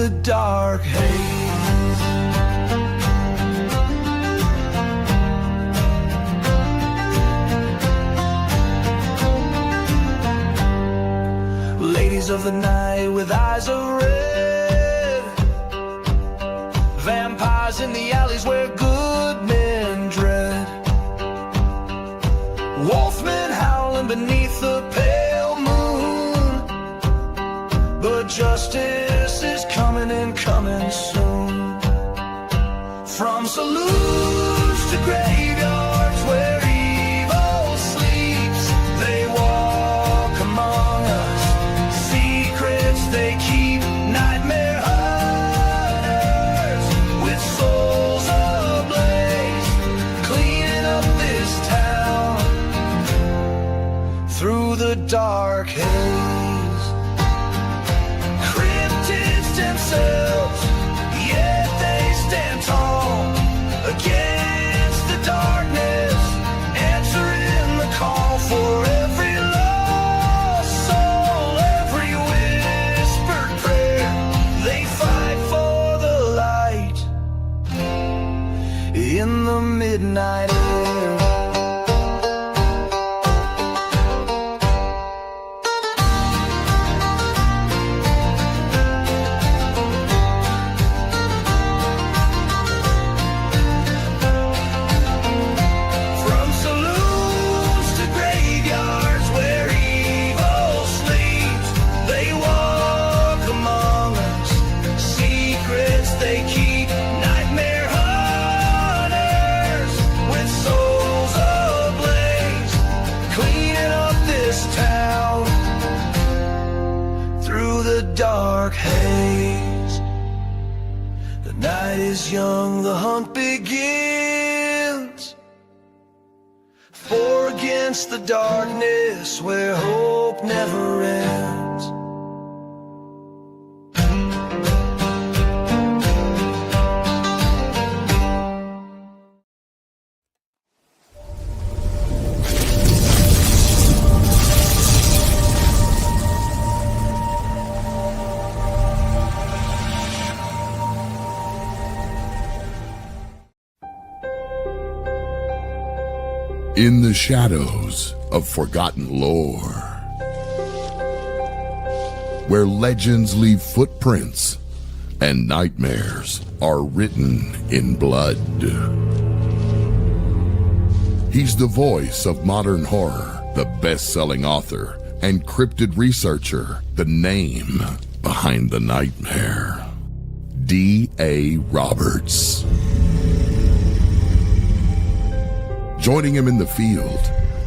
the dark haze. Ladies of the night with eyes of red, vampires in the alleys where good men dread, wolfmen howling beneath the pale moon. But justice is coming and coming soon. From saloons to graveyards where evil sleeps, they walk among us, secrets they keep, nightmare hunters with souls ablaze, cleaning up this town through the dark haze. Cryptids themselves, yet they stand tall against the darkness, answering the call for every lost soul, every whispered prayer. They fight for the light in the midnight air. From saloons to graveyards where evil sleeps, they walk among us, secrets they keep, nightmare hunters with souls ablaze, cleaning up this town through the dark haze. The night is young, the hunt begins. For against the darkness where hope never ends. In the shadows of forgotten lore, where legends leave footprints and nightmares are written in blood. He's the voice of modern horror, the best-selling author and cryptid researcher, the name behind the nightmare. D.A. Roberts. Joining him in the field,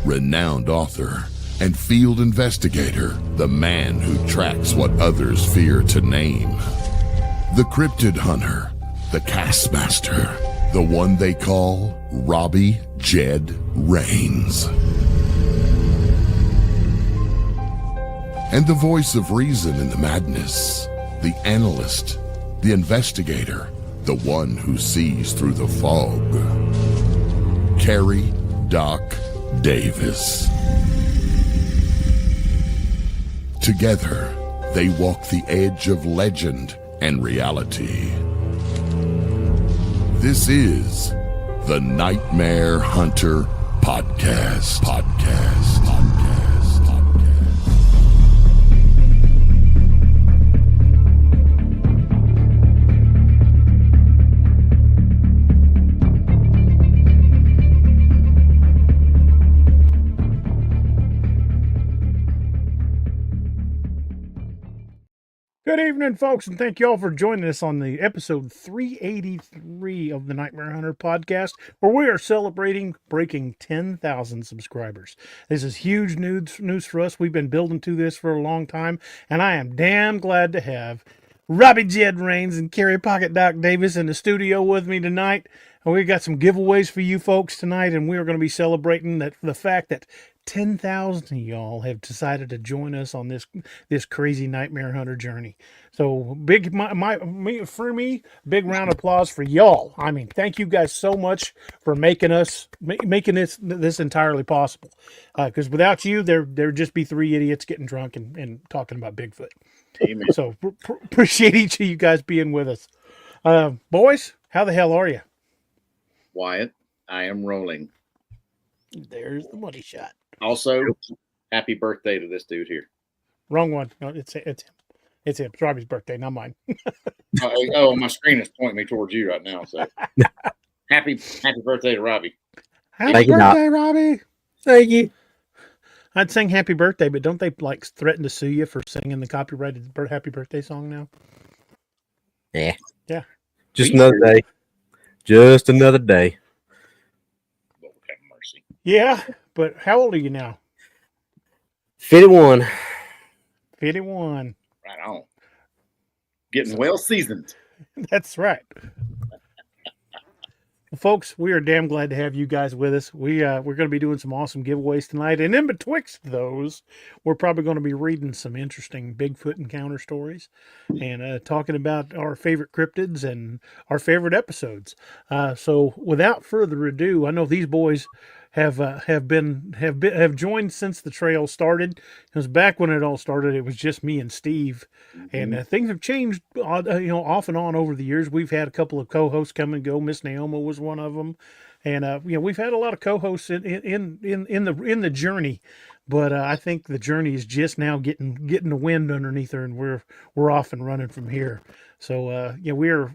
renowned author and field investigator, the man who tracks what others fear to name. The cryptid hunter, the cast master, the one they call Robbie Jed Raines. And the voice of reason in the madness, the analyst, the investigator, the one who sees through the fog. Carrie Doc Davis. Together, they walk the edge of legend and reality. This is the Nightmare Hunter Podcast. Good evening, folks, and thank you all for joining us on the episode 383 of the Nightmare Hunter podcast, where we are celebrating breaking 10,000 subscribers. This is huge news for us. We've been building to this for a long time, and I am damn glad to have Robbie Jed Raines and Carrie Pocket Doc Davis in the studio with me tonight. And we got some giveaways for you folks tonight, and we are going to be celebrating the fact that 10,000 of y'all have decided to join us on this crazy Nightmare Hunter journey. So big big round of applause for y'all. I mean, thank you guys so much for making this entirely possible. Because without you, there'd just be three idiots getting drunk and talking about Bigfoot. Amen. So appreciate each of you guys being with us. Boys, how the hell are you? Wyatt, I am rolling. There's the money shot. Also, happy birthday to this dude here. Wrong one. No, it's him. It's him. It's Robbie's birthday, not mine. My screen is pointing me towards you right now. So happy birthday to Robbie. Happy birthday, Robbie. Thank you. I'd sing happy birthday, but don't they like threaten to sue you for singing the copyrighted happy birthday song now? Yeah. Yeah. Just another day. Just another day. Lord have mercy. Yeah, but how old are you now? 51. 51. Right on. Getting well seasoned. That's right. Well, folks, we are damn glad to have you guys with us. We're going to be doing some awesome giveaways tonight, and in betwixt those, we're probably going to be reading some interesting Bigfoot encounter stories and talking about our favorite cryptids and our favorite episodes. So, without further ado, I know these boys have joined since the trail started. Because back when it all started, it was just me and Steve, and things have changed, off and on over the years. We've had a couple of co-hosts come and go. Miss Naoma was one of them, and we've had a lot of co-hosts in the journey. But I think the journey is just now getting the wind underneath her, and we're off and running from here. So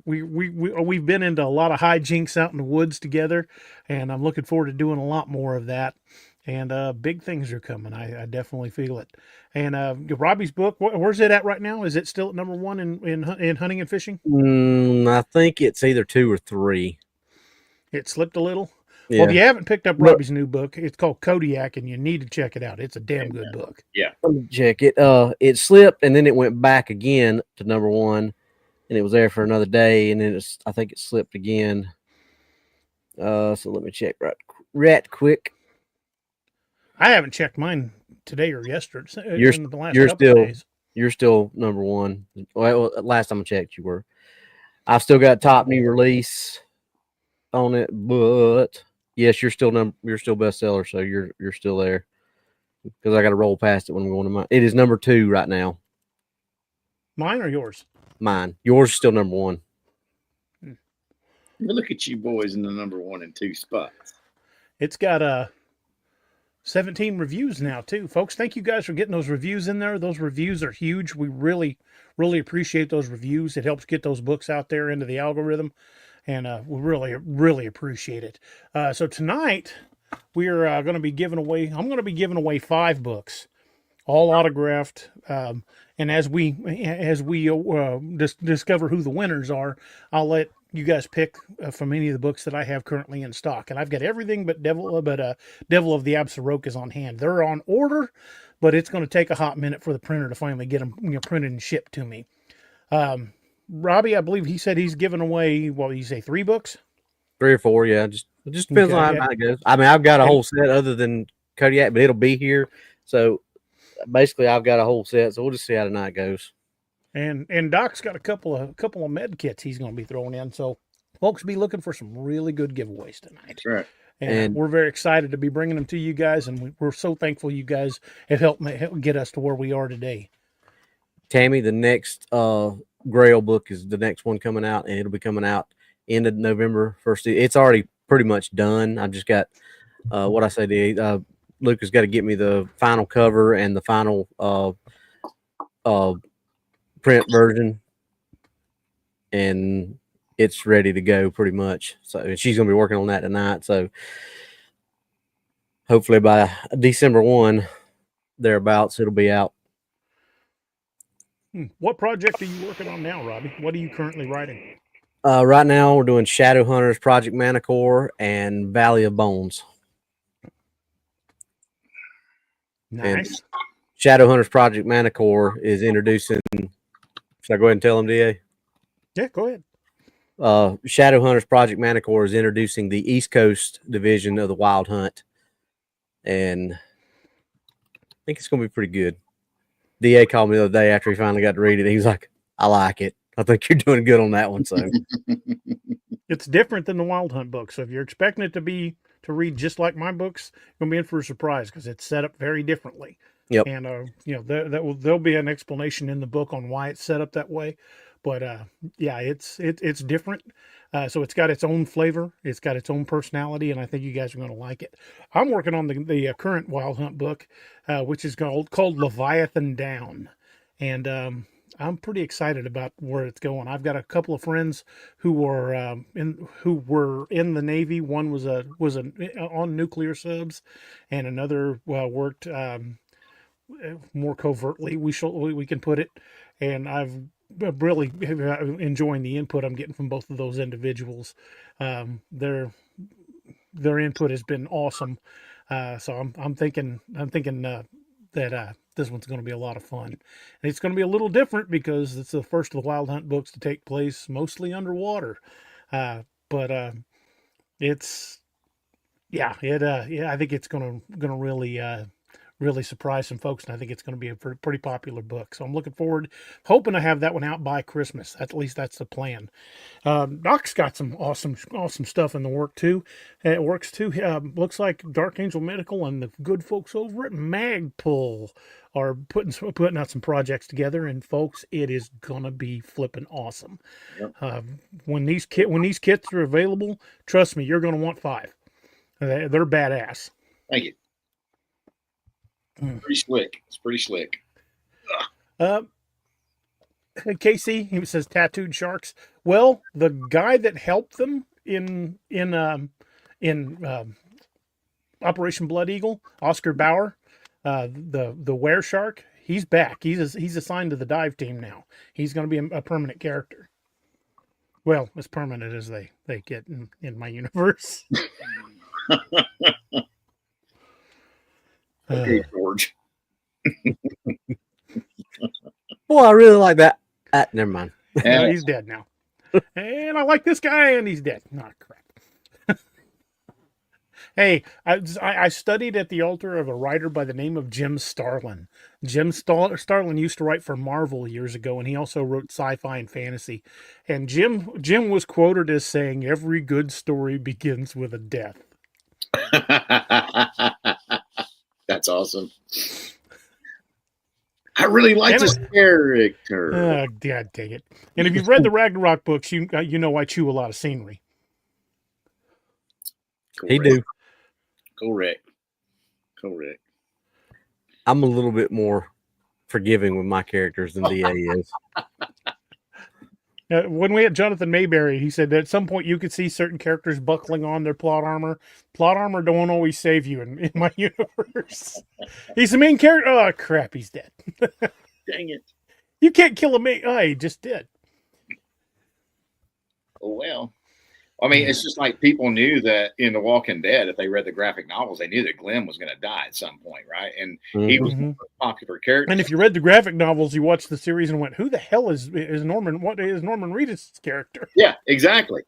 we've been into a lot of hijinks out in the woods together, and I'm looking forward to doing a lot more of that. And big things are coming. I definitely feel it. And Robbie's book, where's it at right now? Is it still at number one in hunting and fishing? I think it's either 2 or 3. It slipped a little. Yeah. Well, if you haven't picked up Robbie's new book, it's called Kodiak, and you need to check it out. It's a damn good book. Yeah. Let me check it. It slipped and then it went back again to number 1, and it was there for another day, and then I think it slipped again. So let me check right quick. I haven't checked mine today or yesterday. You're in the last couple still of days. You're still number 1. Well, last time I checked, you were. I've still got top new release on it, but yes, you're still bestseller, so you're still there. Because I got to roll past it when I'm going to mine. It is number 2 right now. Mine or yours? Mine. Yours is still number 1. Look at you boys in the number 1 and 2 spots. It's got 17 reviews now too, folks. Thank you guys for getting those reviews in there. Those reviews are huge. We really, really appreciate those reviews. It helps get those books out there into the algorithm, and we really, really appreciate it. So tonight we're going to be giving away. I'm going to be giving away 5 books, all autographed. And as we discover who the winners are, I'll let you guys pick from any of the books that I have currently in stock. And I've got everything but Devil of the Absarokas on hand. They're on order, but it's going to take a hot minute for the printer to finally get them printed and shipped to me. Robbie, I believe he said he's giving away, what did you say, 3 books? 3 or 4, yeah. It just depends on how it goes. I mean, I've got a whole set other than Kodiak, but it'll be here. So basically, I've got a whole set. So we'll just see how the night goes. And Doc's got a couple of med kits he's going to be throwing in. So folks, be looking for some really good giveaways tonight. That's right. And we're very excited to be bringing them to you guys, and we're so thankful you guys have helped get us to where we are today. Tammy, the next Grail book is the next one coming out, and it'll be coming out end of November 1st. It's already pretty much done. I've just got Lucas got to get me the final cover and the final print version, and it's ready to go pretty much. So she's going to be working on that tonight. So hopefully by December 1, thereabouts, it'll be out. What project are you working on now, Robbie? What are you currently writing? Right now, we're doing Shadow Hunters, Project Manicore, and Valley of Bones. Nice. And Shadow Hunters Project Manicore is introducing. Should I go ahead and tell them, DA? Yeah, go ahead. Shadow Hunters Project Manicore is introducing the East Coast division of the Wild Hunt, and I think it's going to be pretty good. DA called me the other day after he finally got to read it. He was like, "I like it. I think you're doing good on that one." So it's different than the Wild Hunt book. So if you're expecting it to read just like my books, you're going to be in for a surprise because it's set up very differently. Yep. And there'll be an explanation in the book on why it's set up that way. But yeah, it's different. So it's got its own flavor. It's got its own personality, and I think you guys are going to like it. I'm working on the current Wild Hunt book, which is called Leviathan Down, and I'm pretty excited about where it's going. I've got a couple of friends who were in the Navy. One was on nuclear subs, and another worked more covertly. We can put it, and I've really enjoying the input I'm getting from both of those individuals. Their input has been awesome. So I'm thinking that this one's going to be a lot of fun, and it's going to be a little different because it's the first of the Wild Hunt books to take place mostly underwater. But it's I think it's going to really surprise some folks, and I think it's going to be a pretty popular book. So I'm looking forward, hoping to have that one out by Christmas. At least that's the plan. Doc's got some awesome stuff in the work too. It works too. Looks like Dark Angel Medical and the good folks over at Magpul are putting out some projects together, and folks, it is gonna be flipping awesome. Yep. When these kits are available, trust me, you're gonna want 5. They're badass. Thank you. Pretty slick. It's pretty slick. Casey, he says tattooed sharks. Well, the guy that helped them in Operation Blood Eagle, Oscar Bauer, the were shark, he's back. He's assigned to the dive team now. He's going to be a permanent character. Well, as permanent as they get in my universe. Okay, George. Well, I really like that. Never mind. No, he's dead now. And I like this guy, and he's dead. Not crap. Hey, I studied at the altar of a writer by the name of Jim Starlin. Starlin used to write for Marvel years ago, and he also wrote sci-fi and fantasy. And Jim was quoted as saying, "Every good story begins with a death." That's awesome. I really like this character. God dang it. And if you've read the Ragnarok books, you know I chew a lot of scenery. He do. Correct. I'm a little bit more forgiving with my characters than DA is. When we had Jonathan Mayberry, he said that at some point you could see certain characters buckling on their plot armor. Plot armor don't always save you in my universe. He's the main character. Oh, crap, he's dead. Dang it. You can't kill a mate. Oh, he just did. Oh, well. I mean, it's just like people knew that in The Walking Dead, if they read the graphic novels, they knew that Glenn was going to die at some point, right? And he was a popular character. And if you read the graphic novels, you watched the series and went, "Who the hell is Norman? What is Norman Reedus' character?" Yeah, exactly.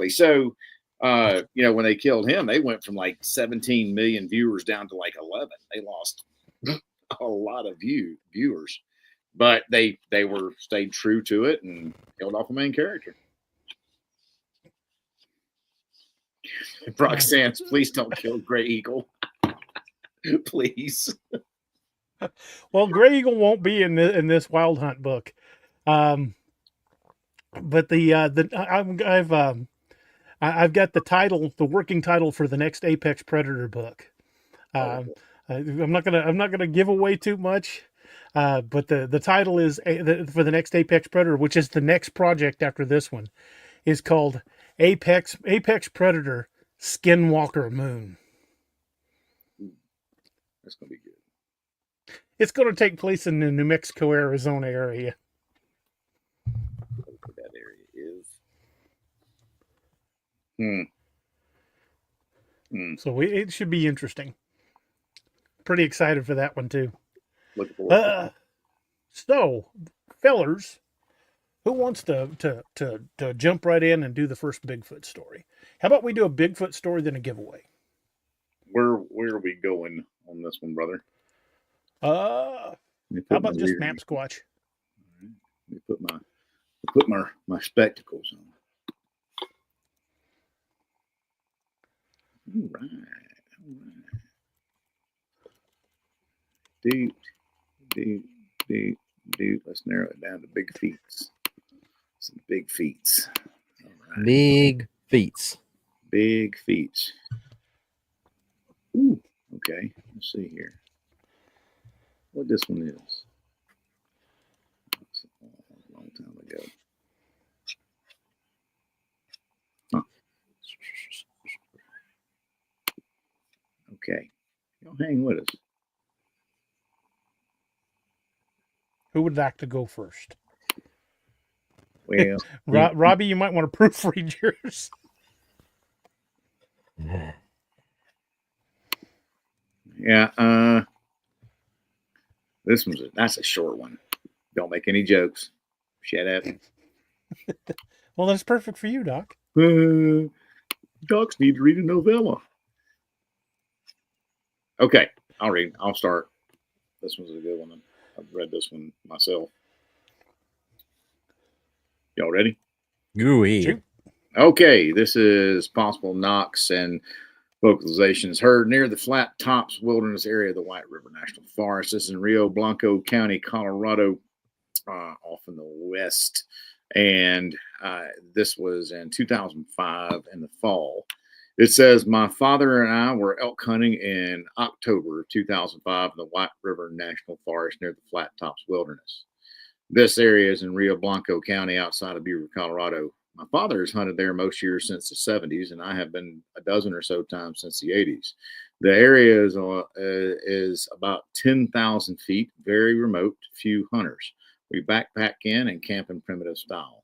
So, when they killed him, they went from like 17 million viewers down to like 11. They lost a lot of viewers, but they stayed true to it and killed off the main character. Roxanne, please don't kill Gray Eagle. Please. Well, Gray Eagle won't be in this Wild Hunt book, but I've got the title, the working title for the next Apex Predator book. I'm not gonna give away too much, but the title is for the next Apex Predator, which is the next project after this one, is called Apex Predator Skinwalker Moon. That's gonna be good. It's going to take place in the New Mexico, Arizona area. What that area is. So it should be interesting. Pretty excited for that one too. Looking forward. So, fellers, who wants to jump right in and do the first Bigfoot story? How about we do a Bigfoot story, then a giveaway? Where are we going on this one, brother? How about just Map Squatch? Let me put my spectacles on. All right. Doot, doot, doot, doot. Let's narrow it down to big feets. Some big feets. All right. Big feats. Big feet. Ooh, okay. Let's see here. What this one is. A long time ago. Huh. Okay. Y'all hang with us. Who would like to go first? Well, Robbie, you might want to proofread yours. yeah. This that's a short one. Don't make any jokes. Shut up. Well, that's perfect for you, Doc. Docs need to read a novella. Okay, I'll read. I'll start. This one's a good one. I've read this one myself. Y'all ready? Gooey. Shoot. Okay, this is possible knocks and vocalizations heard near the Flat Tops Wilderness area of the White River National Forest. This is in Rio Blanco County, Colorado, off in the west. And this was in 2005 in the fall. It says, my father and I were elk hunting in October of 2005 in the White River National Forest near the Flat Tops Wilderness. This area is in Rio Blanco County outside of Beaver, Colorado. My father has hunted there most years since the 70s, and I have been a dozen or so times since the 80s. The area is about 10,000 feet, very remote, few hunters. We backpack in and camp in primitive style.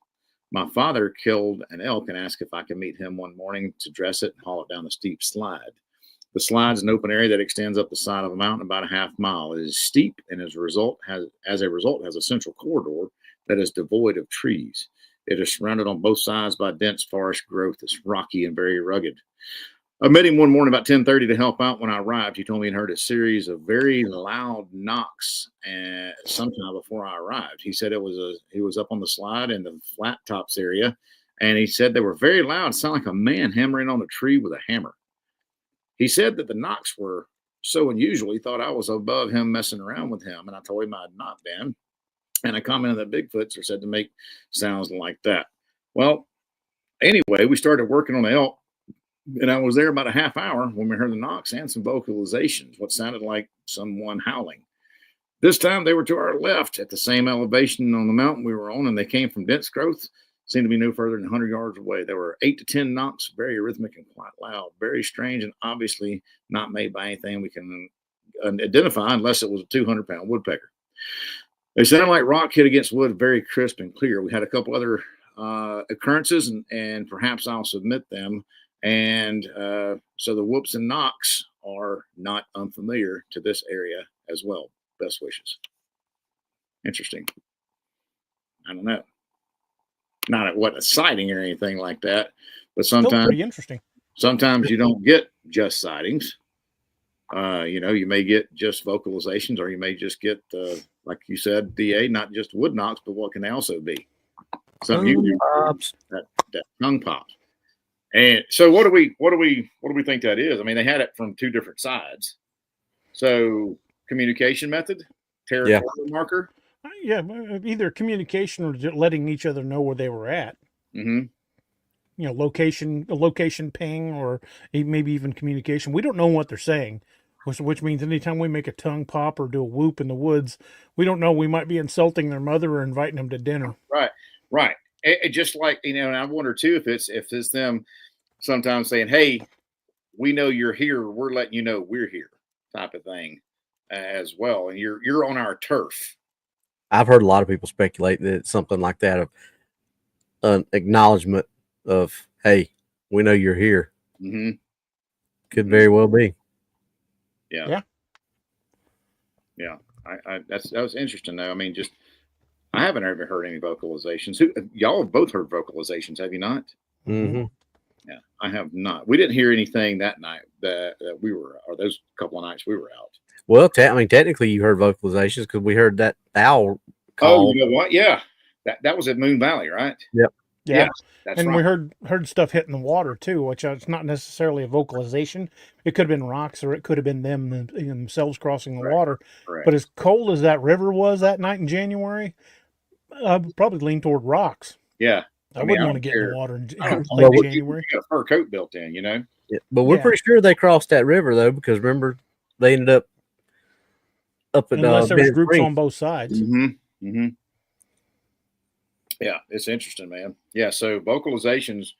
My father killed an elk and asked if I could meet him one morning to dress it and haul it down the steep slide. The slide is an open area that extends up the side of a mountain about a half mile. It is steep and as a result has a central corridor that is devoid of trees. It is surrounded on both sides by dense forest growth. It's rocky and very rugged. I met him one morning about 10:30 to help out. When I arrived, he told me he'd heard a series of very loud knocks sometime before I arrived. He said he was up on the slide in the Flat Tops area, and he said they were very loud, sound like a man hammering on a tree with a hammer. He said that the knocks were so unusual, he thought I was above him messing around with him, and I told him I'd not been. And I commented that Bigfoots are said to make sounds like that. Well, anyway, we started working on the elk, and I was there about a half hour when we heard the knocks and some vocalizations, what sounded like someone howling. This time they were to our left at the same elevation on the mountain we were on, and they came from dense growth, seemed to be no further than 100 yards away. There were 8 to 10 knocks, very rhythmic and quite loud, very strange, and obviously not made by anything we can identify unless it was a 200-pound woodpecker. They sounded like rock hit against wood, very crisp and clear. We had a couple other occurrences, and perhaps I'll submit them. And so the whoops and knocks are not unfamiliar to this area as well. Best wishes. Interesting. I don't know. Not at what a sighting or anything like that, but Still sometimes pretty interesting. Sometimes you don't get just sightings. You may get just vocalizations, or you may just get, like you said, DA, not just wood knocks, but what can they also be? Something Pops. that tongue pops. And so, what do we think that is? I mean, they had it from two different sides. So, communication method, territorial marker. Yeah, either communication or just letting each other know where they were at. Mm-hmm. You know, location ping, or maybe even communication. We don't know what they're saying, which means anytime we make a tongue pop or do a whoop in the woods, we don't know. We might be insulting their mother or inviting them to dinner. Right. It just like, and I wonder too if it's them sometimes saying, "Hey, we know you're here. We're letting you know we're here," type of thing as well, and you're on our turf. I've heard a lot of people speculate that it's something like that, of an acknowledgement of, hey, we know you're here. Mm-hmm. Could very well be. Yeah. That was interesting though. I mean, I haven't ever heard any vocalizations. Y'all have both heard vocalizations, have you not? Mm-hmm. Yeah, I have not. We didn't hear anything that night that we were, or those couple of nights we were out. Well, technically you heard vocalizations because we heard that owl call. Oh, you know what? Yeah, that was at Moon Valley, right? Yep. Yeah. That's And right. we heard stuff hitting the water too, which it's not necessarily a vocalization. It could have been rocks, or it could have been themselves crossing the Correct. water. Correct. But as cold as that river was that night in January, I would probably lean toward rocks. Yeah. I mean, wouldn't I want to don't get in care. the water in I don't late Well, January. You got a fur coat built in, you know? yeah, but we're Yeah. pretty sure they crossed that river though, because remember they ended up at Unless there was Bennett groups Springs. on both sides. Mm-hmm. Mm-hmm. Yeah, it's interesting, man. Yeah, so vocalizations,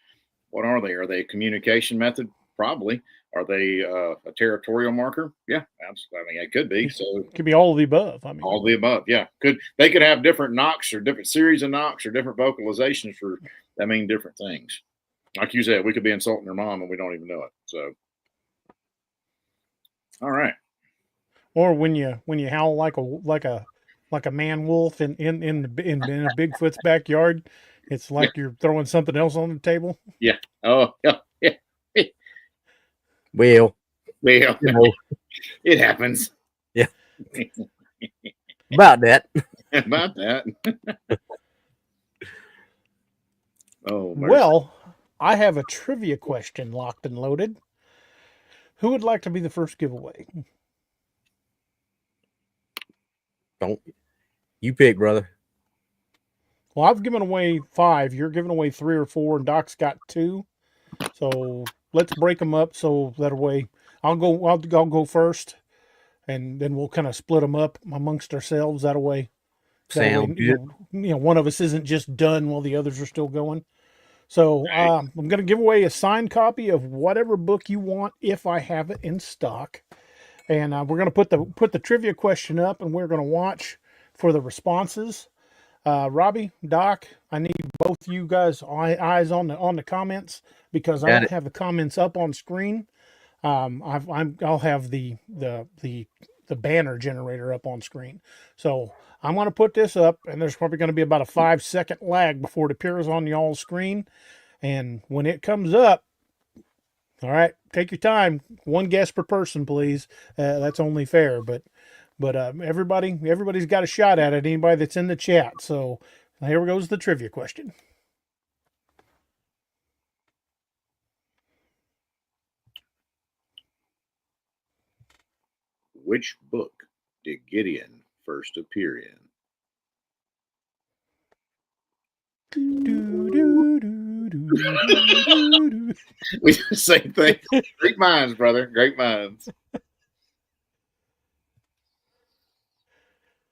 what are they? Are they a communication method? Probably. Are they a territorial marker? Yeah, absolutely. I mean, it could be. So It could be all of the above. I mean, all the above. Yeah, they could have different knocks or different series of knocks or different vocalizations for that mean different things. Like you said, we could be insulting your mom and we don't even know it. So, all right. or when you howl like a man wolf in a Bigfoot's backyard, it's like you're throwing something else on the table. Yeah. Oh, yeah. Yeah. Well, Well, you know, it happens. about that. About that. Oh, mercy. Well, I have a trivia question locked and loaded. Who would like to be the first giveaway? Don't you pick, brother? Well, I've given away 5. You're giving away 3 or 4, and Doc's got 2. So let's break them up so that way I'll go first, and then we'll kind of split them up amongst ourselves. That way, Sound good. one of us isn't just done while the others are still going. So I'm going to give away a signed copy of whatever book you want if I have it in stock, and we're going to put the trivia question up, and we're going to watch for the responses. Robbie, Doc, I need both you guys eyes on the comments because I don't have the comments up on screen. I'll have the banner generator up on screen. So I'm going to put this up, and there's probably going to be about a 5-second lag before it appears on y'all's screen. And when it comes up, all right, take your time. 1 guess per person, please. That's only fair, but everybody's got a shot at it. Anybody that's in the chat. So here goes the trivia question. Which book did Gideon first appear in? We do the same thing. Great minds, brother. Great minds. I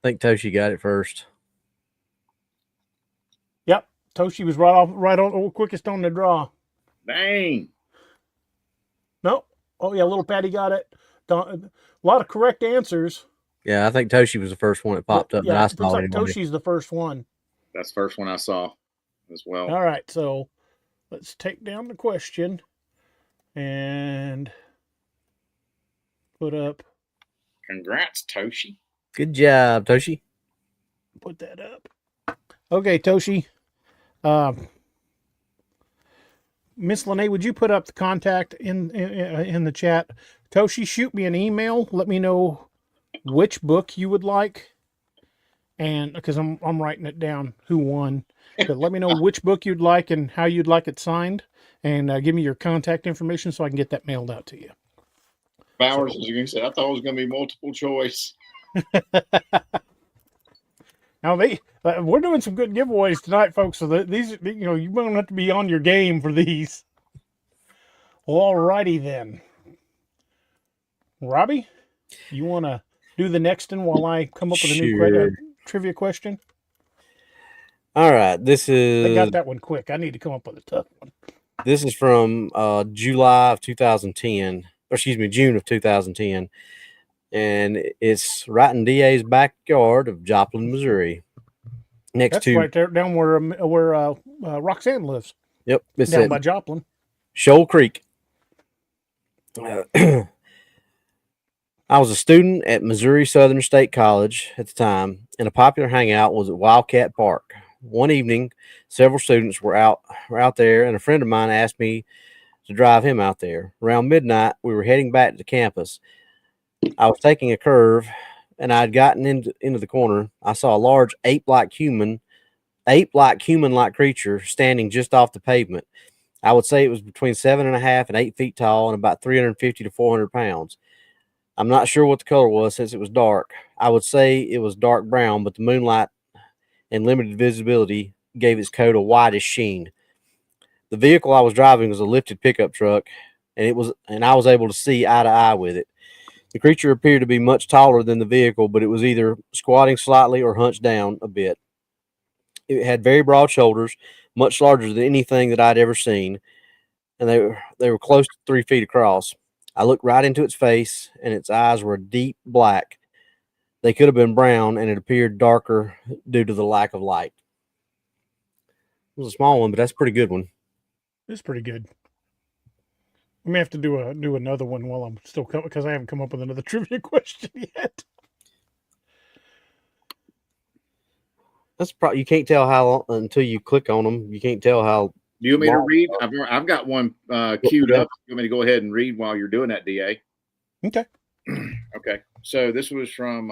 think Toshi got it first. Yep, Toshi was right on quickest on the draw. Dang. No, oh yeah, little Patty got it. A lot of correct answers. Yeah, I think Toshi was the first one that popped up. Yeah, That I looks saw like anyway. Toshi's the first one. That's the first one I saw as well. All right, so let's take down the question and put up. Congrats, Toshi. Good job, Toshi. Put that up. Okay, Toshi. Miss Lene, would you put up the contact in the chat? Toshi, shoot me an email. Let me know which book you would like, and because I'm writing it down who won. But let me know which book you'd like and how you'd like it signed, and give me your contact information so I can get that mailed out to you. Bowers, as you said, I thought it was going to be multiple choice. Now we're doing some good giveaways tonight, folks. So these, you don't have to be on your game for these. All righty then, Robbie, you want to do the next one while I come up with a new trivia question? All right, this is. I got that one quick. I need to come up with a tough one. This is from July of 2010, or excuse me, June of 2010. And it's right in DA's backyard of Joplin, Missouri. That's right there down where Roxanne lives. Yep. It's down by Joplin. Shoal Creek. I was a student at Missouri Southern State College at the time, and a popular hangout was at Wildcat Park. One evening, several students were out there, and a friend of mine asked me to drive him out there. Around midnight, we were heading back to campus. I was taking a curve, and I had gotten into the corner. I saw a large ape-like human ape-like, human-like creature standing just off the pavement. I would say it was between 7.5 and 8 feet tall and about 350 to 400 pounds. I'm not sure what the color was since it was dark. I would say it was dark brown, but the moonlight and limited visibility gave its coat a whitish sheen. The vehicle I was driving was a lifted pickup truck, and I was able to see eye to eye with it. The creature appeared to be much taller than the vehicle, but it was either squatting slightly or hunched down a bit. It had very broad shoulders, much larger than anything that I'd ever seen, and they were close to 3 feet across. I looked right into its face, and its eyes were deep black. They could have been brown, and it appeared darker due to the lack of light. It was a small one, but that's a pretty good one. It's pretty good. We may have to do another one while I'm still coming, because I haven't come up with another trivia question yet. That's probably, you can't tell how long until you click on them. You can't tell how. Do you want me to read? I've got one queued up. You want me to go ahead and read while you're doing that, DA? Okay. Okay. So this was from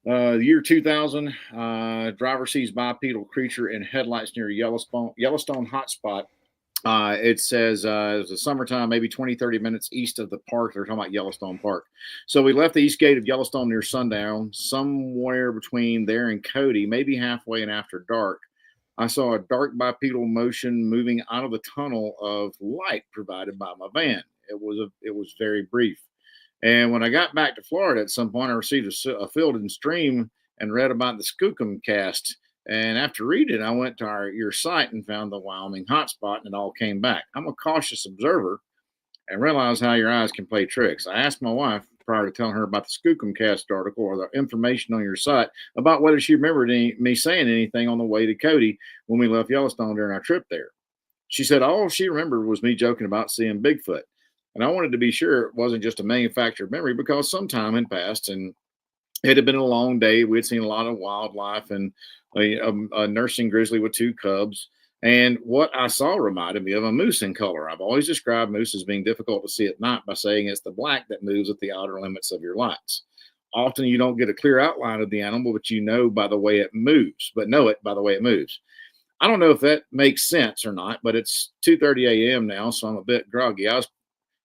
the year 2000. Driver sees bipedal creature in headlights near Yellowstone hotspot. It says it was the summertime, maybe 20, 30 minutes east of the park. They're talking about Yellowstone Park. So we left the east gate of Yellowstone near sundown, somewhere between there and Cody, maybe halfway and after dark. I saw a dark bipedal motion moving out of the tunnel of light provided by my van. It was very brief. And when I got back to Florida at some point, I received a field and stream and read about the Skookum cast. And after reading it, I went to your site and found the Wyoming hotspot, and it all came back. I'm a cautious observer and realize how your eyes can play tricks. I asked my wife prior to telling her about the Skookum cast article or the information on your site about whether she remembered me saying anything on the way to Cody when we left Yellowstone during our trip there. She said all she remembered was me joking about seeing Bigfoot. And I wanted to be sure it wasn't just a manufactured memory because some time had passed and it had been a long day. We had seen a lot of wildlife and a nursing grizzly with 2 cubs. And what I saw reminded me of a moose in color. I've always described moose as being difficult to see at night by saying it's the black that moves at the outer limits of your lights. Often you don't get a clear outline of the animal, but you know by the way it moves, but know it by the way it moves. I don't know if that makes sense or not, but it's 2:30 a.m. now, so I'm a bit groggy. I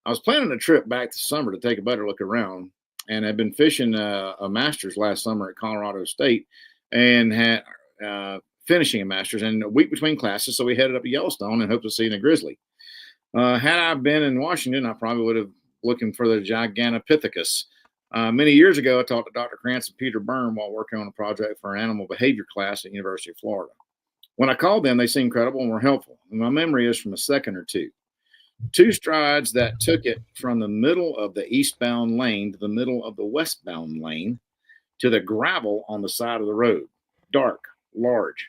was planning a trip back this summer to take a better look around, and I'd been fishing a Masters last summer at Colorado State and had finishing a Masters and a week between classes. So we headed up to Yellowstone and hoped to see a grizzly. Had I been in Washington, I probably would have looking for the Gigantopithecus. Many years ago, I talked to Dr. Krantz and Peter Byrne while working on a project for an animal behavior class at University of Florida. When I called them, they seemed credible and were helpful. And my memory is from a second or two. 2 strides that took it from the middle of the eastbound lane to the middle of the westbound lane to the gravel on the side of the road. Dark, large,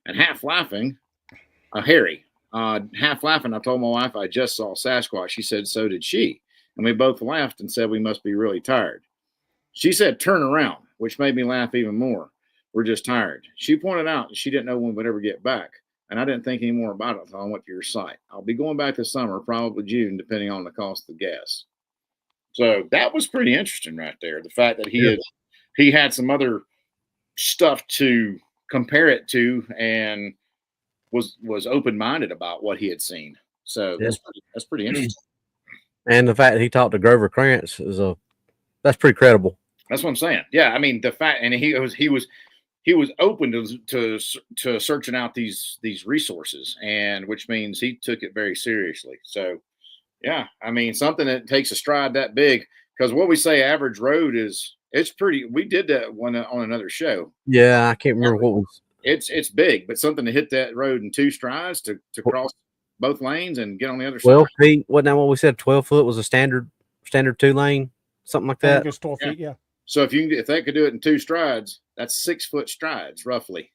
and half laughing, hairy. Half laughing, I told my wife I just saw Sasquatch. She said so did she. And we both laughed and said we must be really tired. She said turn around, which made me laugh even more. We're just tired. She pointed out that she didn't know when we'd ever get back. And I didn't think any more about it until I went to your site. I'll be going back this summer, probably June, depending on the cost of the gas. So that was pretty interesting right there. The fact that he had some other stuff to compare it to and was open-minded about what he had seen. So that's pretty interesting. And the fact that he talked to Grover Krantz that's pretty credible. That's what I'm saying. Yeah, I mean the fact, and he was open to searching out these resources, and which means he took it very seriously. So, yeah, I mean something that takes a stride that big, because what we say average road it's pretty. We did that one on another show. Yeah, I can't remember what was. It's big, but something to hit that road in 2 strides to cross both lanes and get on the other side. 12 feet. Wasn't that what we said? 12 foot was a standard 2-lane, something like I that. think it's 12 feet. Yeah. So if they could do it in 2 strides, that's 6-foot strides roughly.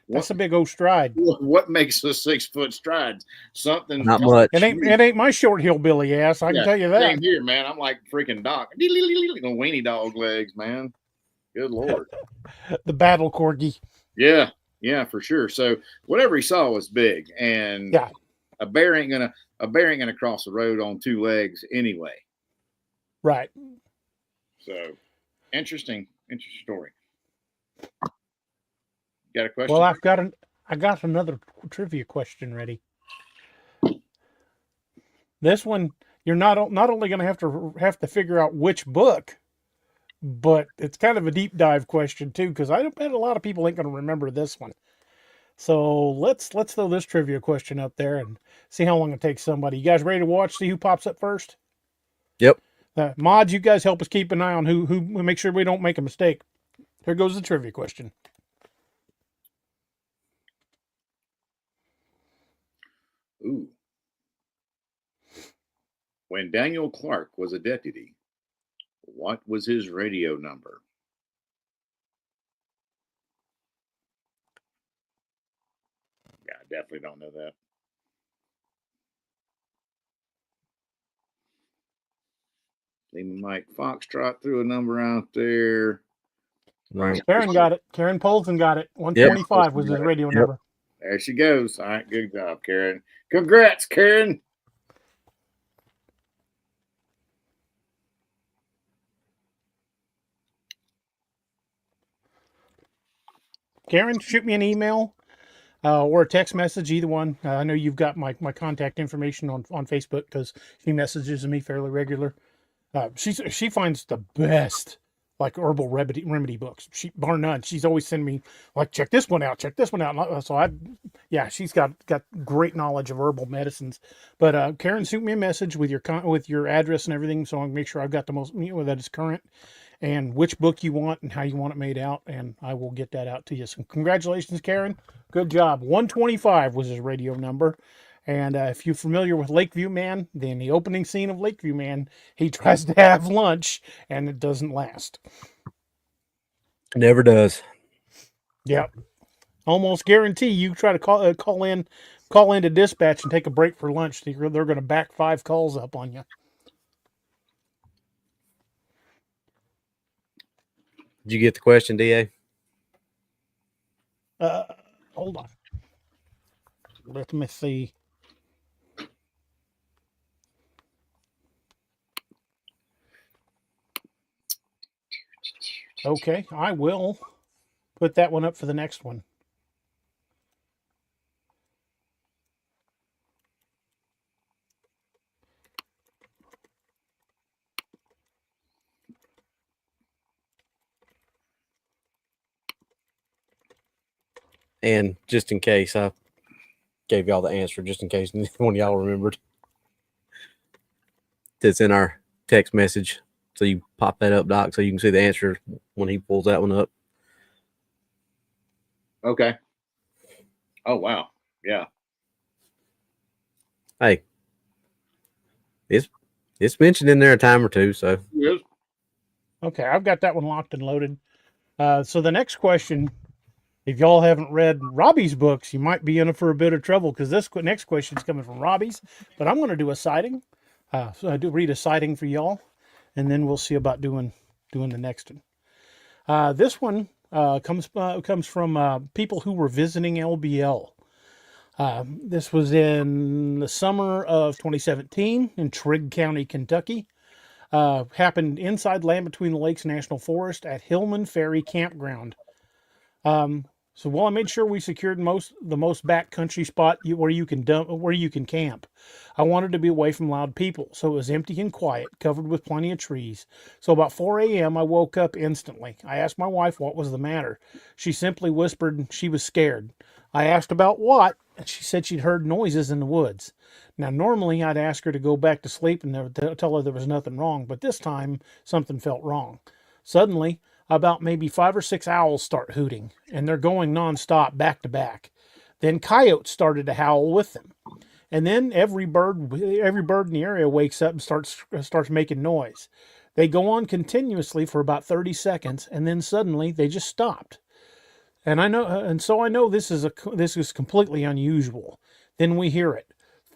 That's a big old stride. What makes a 6-foot stride? Something not much. It ain't my short hillbilly ass. I can tell you that. Same here, man. I'm like freaking Doc. The weenie dog legs, man. Good Lord. The battle corgi. Yeah, for sure. So whatever he saw was big, and a bear ain't gonna cross the road on 2 legs anyway. Right. So interesting story. Got a question? Well, I got another trivia question ready. This one, you're not only going to have to figure out which book, but it's kind of a deep dive question too, because I bet a lot of people ain't going to remember this one. So let's throw this trivia question up there and see how long it takes somebody. You guys ready to watch? See who pops up first? Yep. Mods, you guys help us keep an eye on who make sure we don't make a mistake. Here goes the trivia question. Ooh. When Daniel Clark was a deputy, what was his radio number? Yeah, I definitely don't know that. Lima Mike Foxtrot threw a number out there. Right. Karen got it. Karen Polson got it. 125 was his radio number. There she goes. All right, good job, Karen. Congrats, Karen. Karen, shoot me an email or a text message, either one. I know you've got my contact information on Facebook because she messages me fairly regular. She finds the best like herbal remedy books. She bar none. She's always sending me like check this one out. So she's got great knowledge of herbal medicines. But Karen, shoot me a message with your address and everything, so I can make sure I've got the most that is current, and which book you want and how you want it made out, and I will get that out to you. So congratulations, Karen. Good job. 125 was his radio number. And if you're familiar with Lakeview Man, then the opening scene of Lakeview Man, he tries to have lunch and it doesn't last. Never does. Yep. Almost guarantee you try to call in to dispatch and take a break for lunch. They're going to back 5 calls up on you. Did you get the question, DA? Hold on. Let me see. Okay, I will put that one up for the next one. And just in case, I gave y'all the answer, just in case one of y'all remembered. It's in our text message. So you pop that up, Doc, so you can see the answer when he pulls that one up. Okay. Oh, wow. Yeah. Hey, it's mentioned in there a time or two, so. Yes. Okay, I've got that one locked and loaded. So the next question, if y'all haven't read Robbie's books, you might be in for a bit of trouble because this next question is coming from Robbie's. But I'm going to do a sighting. So I do read a sighting for y'all, and then we'll see about doing the next one. This one comes from people who were visiting LBL. This was in the summer of 2017 in Trigg County, Kentucky. Happened inside Land Between the Lakes National Forest at Hillman Ferry Campground. So while I made sure we secured the most backcountry spot where you can camp, I wanted to be away from loud people, so it was empty and quiet, covered with plenty of trees. So about 4 a.m., I woke up instantly. I asked my wife what was the matter. She simply whispered she was scared. I asked about what, and she said she'd heard noises in the woods. Now, normally I'd ask her to go back to sleep and tell her there was nothing wrong, but this time something felt wrong. Suddenly, about maybe 5 or 6 owls start hooting, and they're going nonstop, back to back. Then coyotes started to howl with them. And then every bird in the area wakes up and starts making noise. They go on continuously for about 30 seconds, and then suddenly they just stopped. And so I know this is completely unusual. Then we hear it.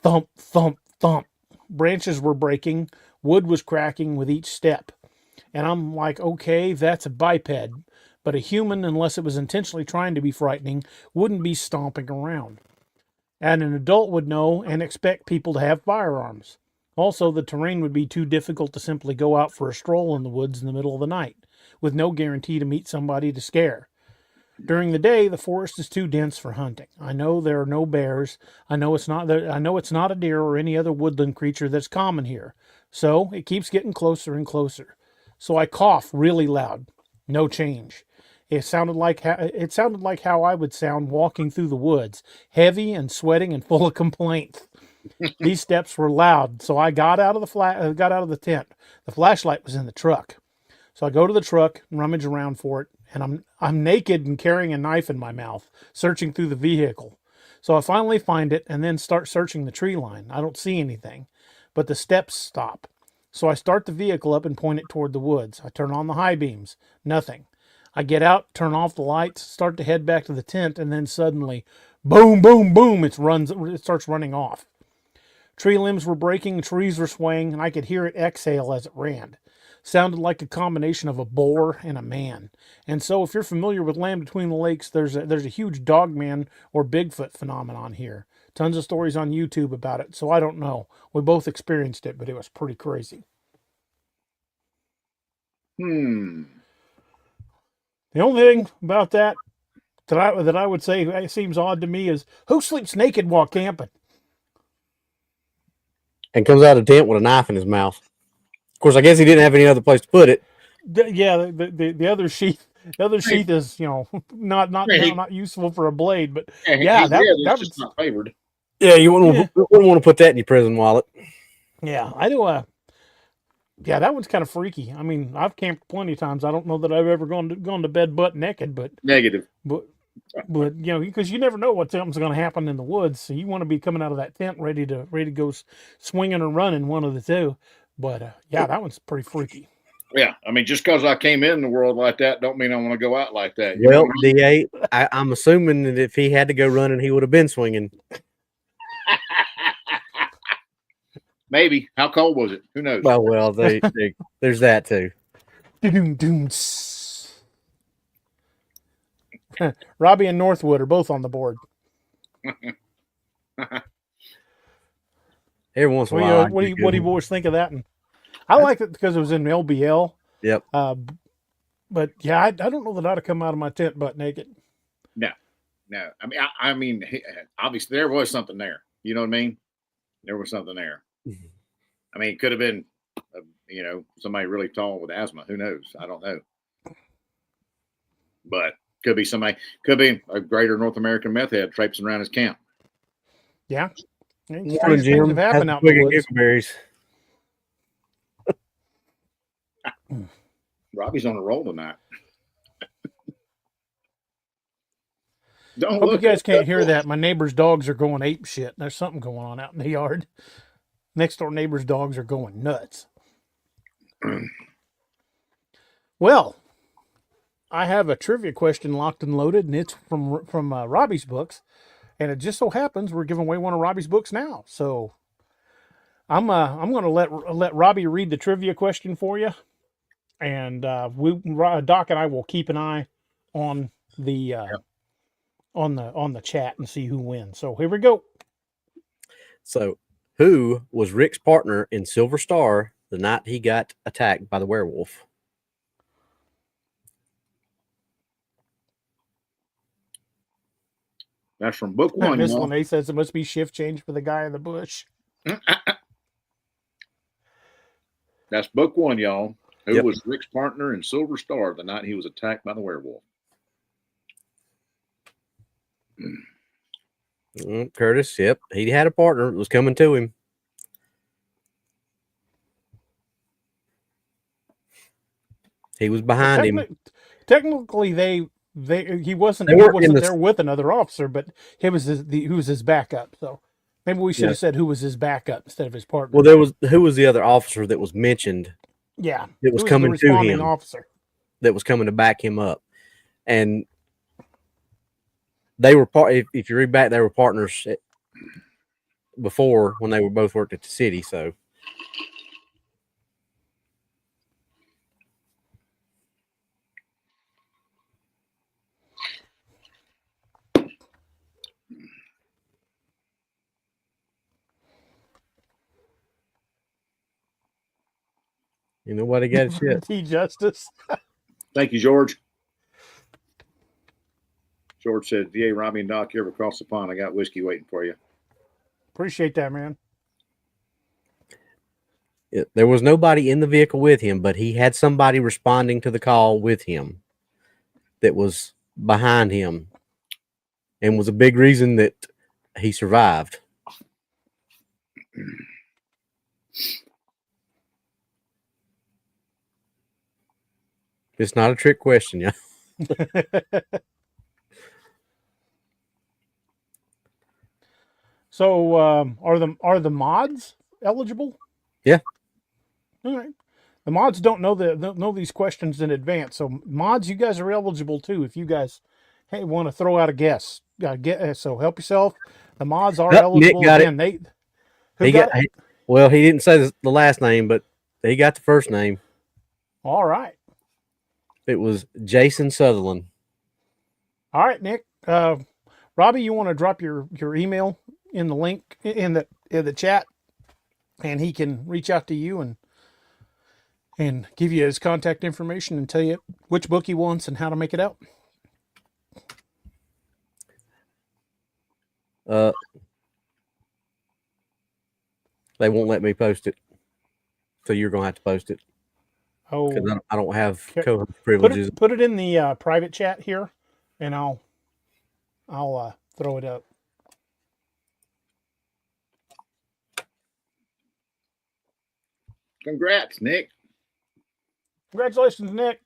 Thump, thump, thump. Branches were breaking, wood was cracking with each step. And I'm like, okay, that's a biped, but a human, unless it was intentionally trying to be frightening, wouldn't be stomping around. And an adult would know and expect people to have firearms. Also, the terrain would be too difficult to simply go out for a stroll in the woods in the middle of the night, with no guarantee to meet somebody to scare. During the day, the forest is too dense for hunting. I know there are no bears. I know it's not a deer or any other woodland creature that's common here. So it keeps getting closer and closer. So I cough really loud. No change. It sounded like how I would sound walking through the woods, heavy and sweating and full of complaints. These steps were loud, so I got out of the tent. The flashlight was in the truck. So I go to the truck and rummage around for it, and I'm naked and carrying a knife in my mouth, searching through the vehicle. So I finally find it and then start searching the tree line. I don't see anything, but the steps stop. So I start the vehicle up and point it toward the woods. I turn on the high beams. Nothing. I get out, turn off the lights, start to head back to the tent, and then suddenly, boom, boom, boom, it starts running off. Tree limbs were breaking, trees were swaying, and I could hear it exhale as it ran. Sounded like a combination of a boar and a man. And so, if you're familiar with Land Between the Lakes, there's a huge dogman or Bigfoot phenomenon here. Tons of stories on YouTube about it, so I don't know. We both experienced it, but it was pretty crazy. Hmm. The only thing about that I would say it seems odd to me is who sleeps naked while camping? And comes out of the tent with a knife in his mouth. Of course, I guess he didn't have any other place to put it. The other sheath is not useful for a blade, but Yeah, that that's was just not favored. Yeah, you wouldn't want to put that in your prison wallet. yeah. I do. Yeah, that one's kind of freaky. I mean, I've camped plenty of times. I don't know that I've ever gone to bed butt naked, but Negative. but because you never know what's going to happen in the woods, so you want to be coming out of that tent ready to go swinging or running, one of the two. But yeah, that one's pretty freaky. Yeah, I mean, just because I came in the world like that, don't mean I want to go out like that. Well, DA, I'm assuming that if he had to go running, he would have been swinging. Maybe. How cold was it? Who knows? Well, there's that too. Robbie and Northwood are both on the board. Every once in a while. What do you boys think of that? And I like it because it was in LBL. Yep. But yeah, I don't know that I'd have come out of my tent butt naked. No. I mean, obviously there was something there. You know what I mean? There was something there. I mean, it could have been, somebody really tall with asthma. Who knows? I don't know. But could be a greater North American meth head traipsing around his camp. Yeah. Strange things have happened out in the woods. Berries. Robbie's on a roll tonight. Hope you guys can't hear that. My neighbor's dogs are going ape shit. There's something going on out in the yard. Next door neighbor's dogs are going nuts. Well, I have a trivia question locked and loaded, and it's from Robbie's books. And it just so happens we're giving away one of Robbie's books now. So I'm going to let Robbie read the trivia question for you, and Doc and I will keep an eye on the on the chat and see who wins. So here we go. So, who was Rick's partner in Silver Star the night he got attacked by the werewolf? That's from book one. This one, he says it must be shift change for the guy in the bush. That's book one, y'all. Who was Rick's partner in Silver Star the night he was attacked by the werewolf? Curtis, yep. He had a partner that was coming to him. He was behind him. Technically, he wasn't there with another officer, but he was his backup. So maybe we should have said who was his backup instead of his partner. Well, who was the other officer that was mentioned? Yeah, it was coming to him. Officer that was coming to back him up, and they were if you read back, they were partners before when they were both worked at the city. So. Nobody got shit. T Justice. Thank you, George. George said, VA, Robbie, and Doc, you ever cross the pond? I got whiskey waiting for you. Appreciate that, man. There was nobody in the vehicle with him, but he had somebody responding to the call with him that was behind him and was a big reason that he survived. It's not a trick question, yeah. So, are the mods eligible? Yeah. All right. The mods don't know these questions in advance. So, mods, you guys are eligible too. If you guys want to throw out a guess, so help yourself. The mods are eligible. Nick got again. it. He got it? Well, he didn't say the last name, but he got the first name. All right. It was Jason Sutherland. All right, Nick. Robbie, you want to drop your email in the link in the chat, and he can reach out to you and give you his contact information and tell you which book he wants and how to make it out. They won't let me post it, so you're gonna have to post it. Oh, because I don't have Okay. co-host privileges. Put it in the private chat here, and I'll throw it up. Congrats, Nick. Congratulations, Nick.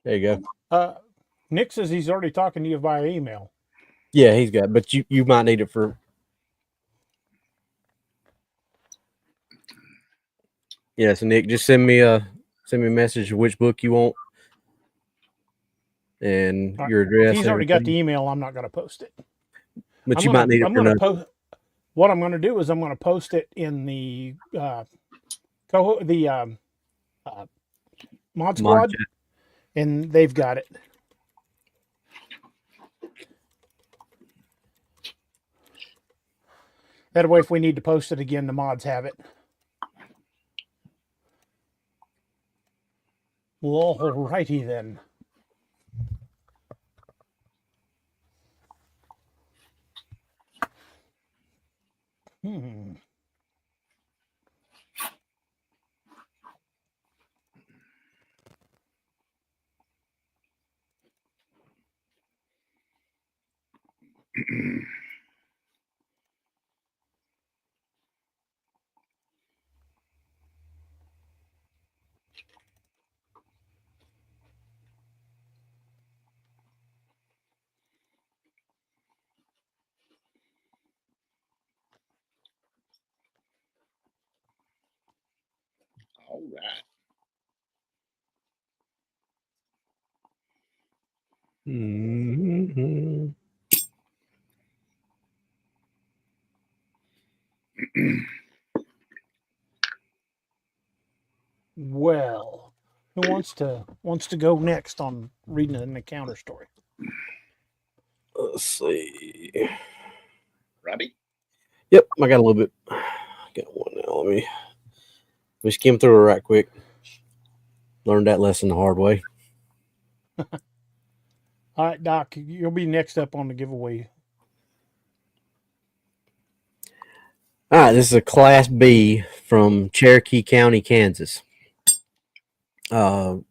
There you go. Nick says he's already talking to you via email. Yeah, he's got, but you might need it for. Yeah, so Nick, just send me a message of which book you want and your address. He's already got the email. I'm not going to post it. But you might need it for nothing. What I'm going to do is I'm going to post it in the Mod Squad, and they've got it. That way, if we need to post it again, the mods have it. Well, alrighty then. All right. Mm-hmm. Well, who wants to go next on reading an encounter story? Let's see. Robbie? Yep, I got a little bit. I got one now. Let me skim through it right quick. Learned that lesson the hard way. All right, Doc, you'll be next up on the giveaway. All right, this is a Class B from Cherokee County, Kansas. June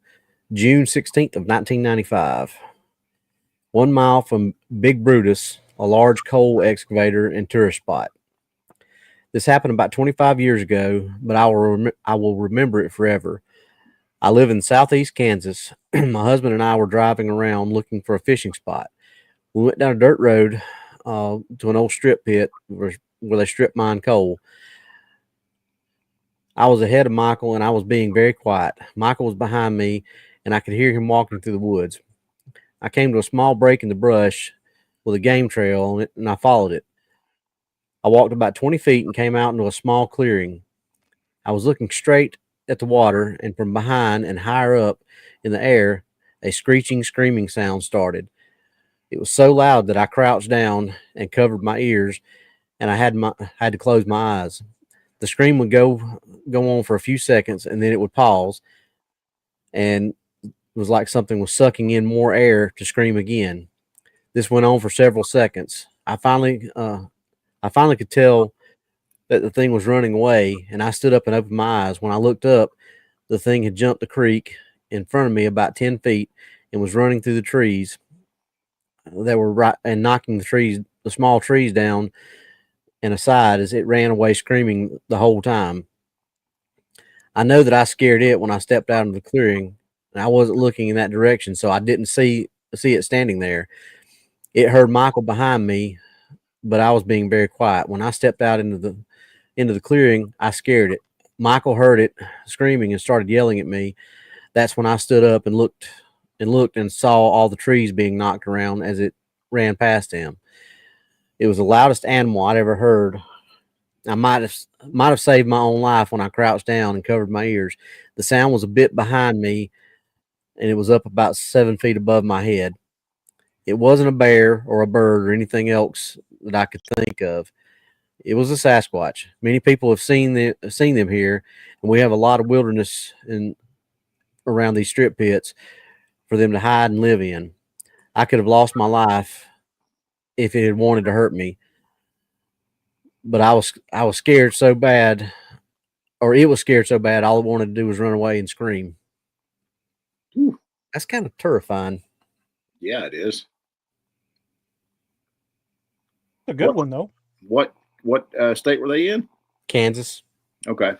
16th of 1995. 1 mile from Big Brutus, a large coal excavator and tourist spot. This happened about 25 years ago, but I will remember it forever. I live in southeast Kansas. My husband and I were driving around looking for a fishing spot. We went down a dirt road to an old strip pit where they strip mine coal. I was ahead of Michael, and I was being very quiet. Michael was behind me, and I could hear him walking through the woods. I came to a small break in the brush with a game trail on it, and I followed it. I walked about 20 feet and came out into a small clearing. I was looking straight at the water, and from behind and higher up in the air, a screeching, screaming sound started. It was so loud that I crouched down and covered my ears, and I had to close my eyes. The scream would go on for a few seconds, and then it would pause, and it was like something was sucking in more air to scream again. This went on for several seconds. I finally could tell that the thing was running away, and I stood up and opened my eyes. When I looked up, the thing had jumped the creek in front of me about 10 feet and was running through the trees that were right and knocking the small trees down and aside as it ran away screaming the whole time. I know that I scared it when I stepped out of the clearing, and I wasn't looking in that direction, so I didn't see it standing there. It heard Michael behind me, but I was being very quiet. When I stepped out into the clearing, I scared it. Michael heard it screaming and started yelling at me. That's when I stood up and looked and saw all the trees being knocked around as it ran past him. It was the loudest animal I'd ever heard. I might have saved my own life when I crouched down and covered my ears. The sound was a bit behind me, and it was up about 7 feet above my head. It wasn't a bear or a bird or anything else that I could think of. It was a Sasquatch. Many people have seen them here, and we have a lot of wilderness around these strip pits for them to hide and live in. I could have lost my life if it had wanted to hurt me, but I was scared so bad, or it was scared so bad, all it wanted to do was run away and scream. Whew. That's kind of terrifying. Yeah, it is. A good one though. What state were they in? Kansas. Okay.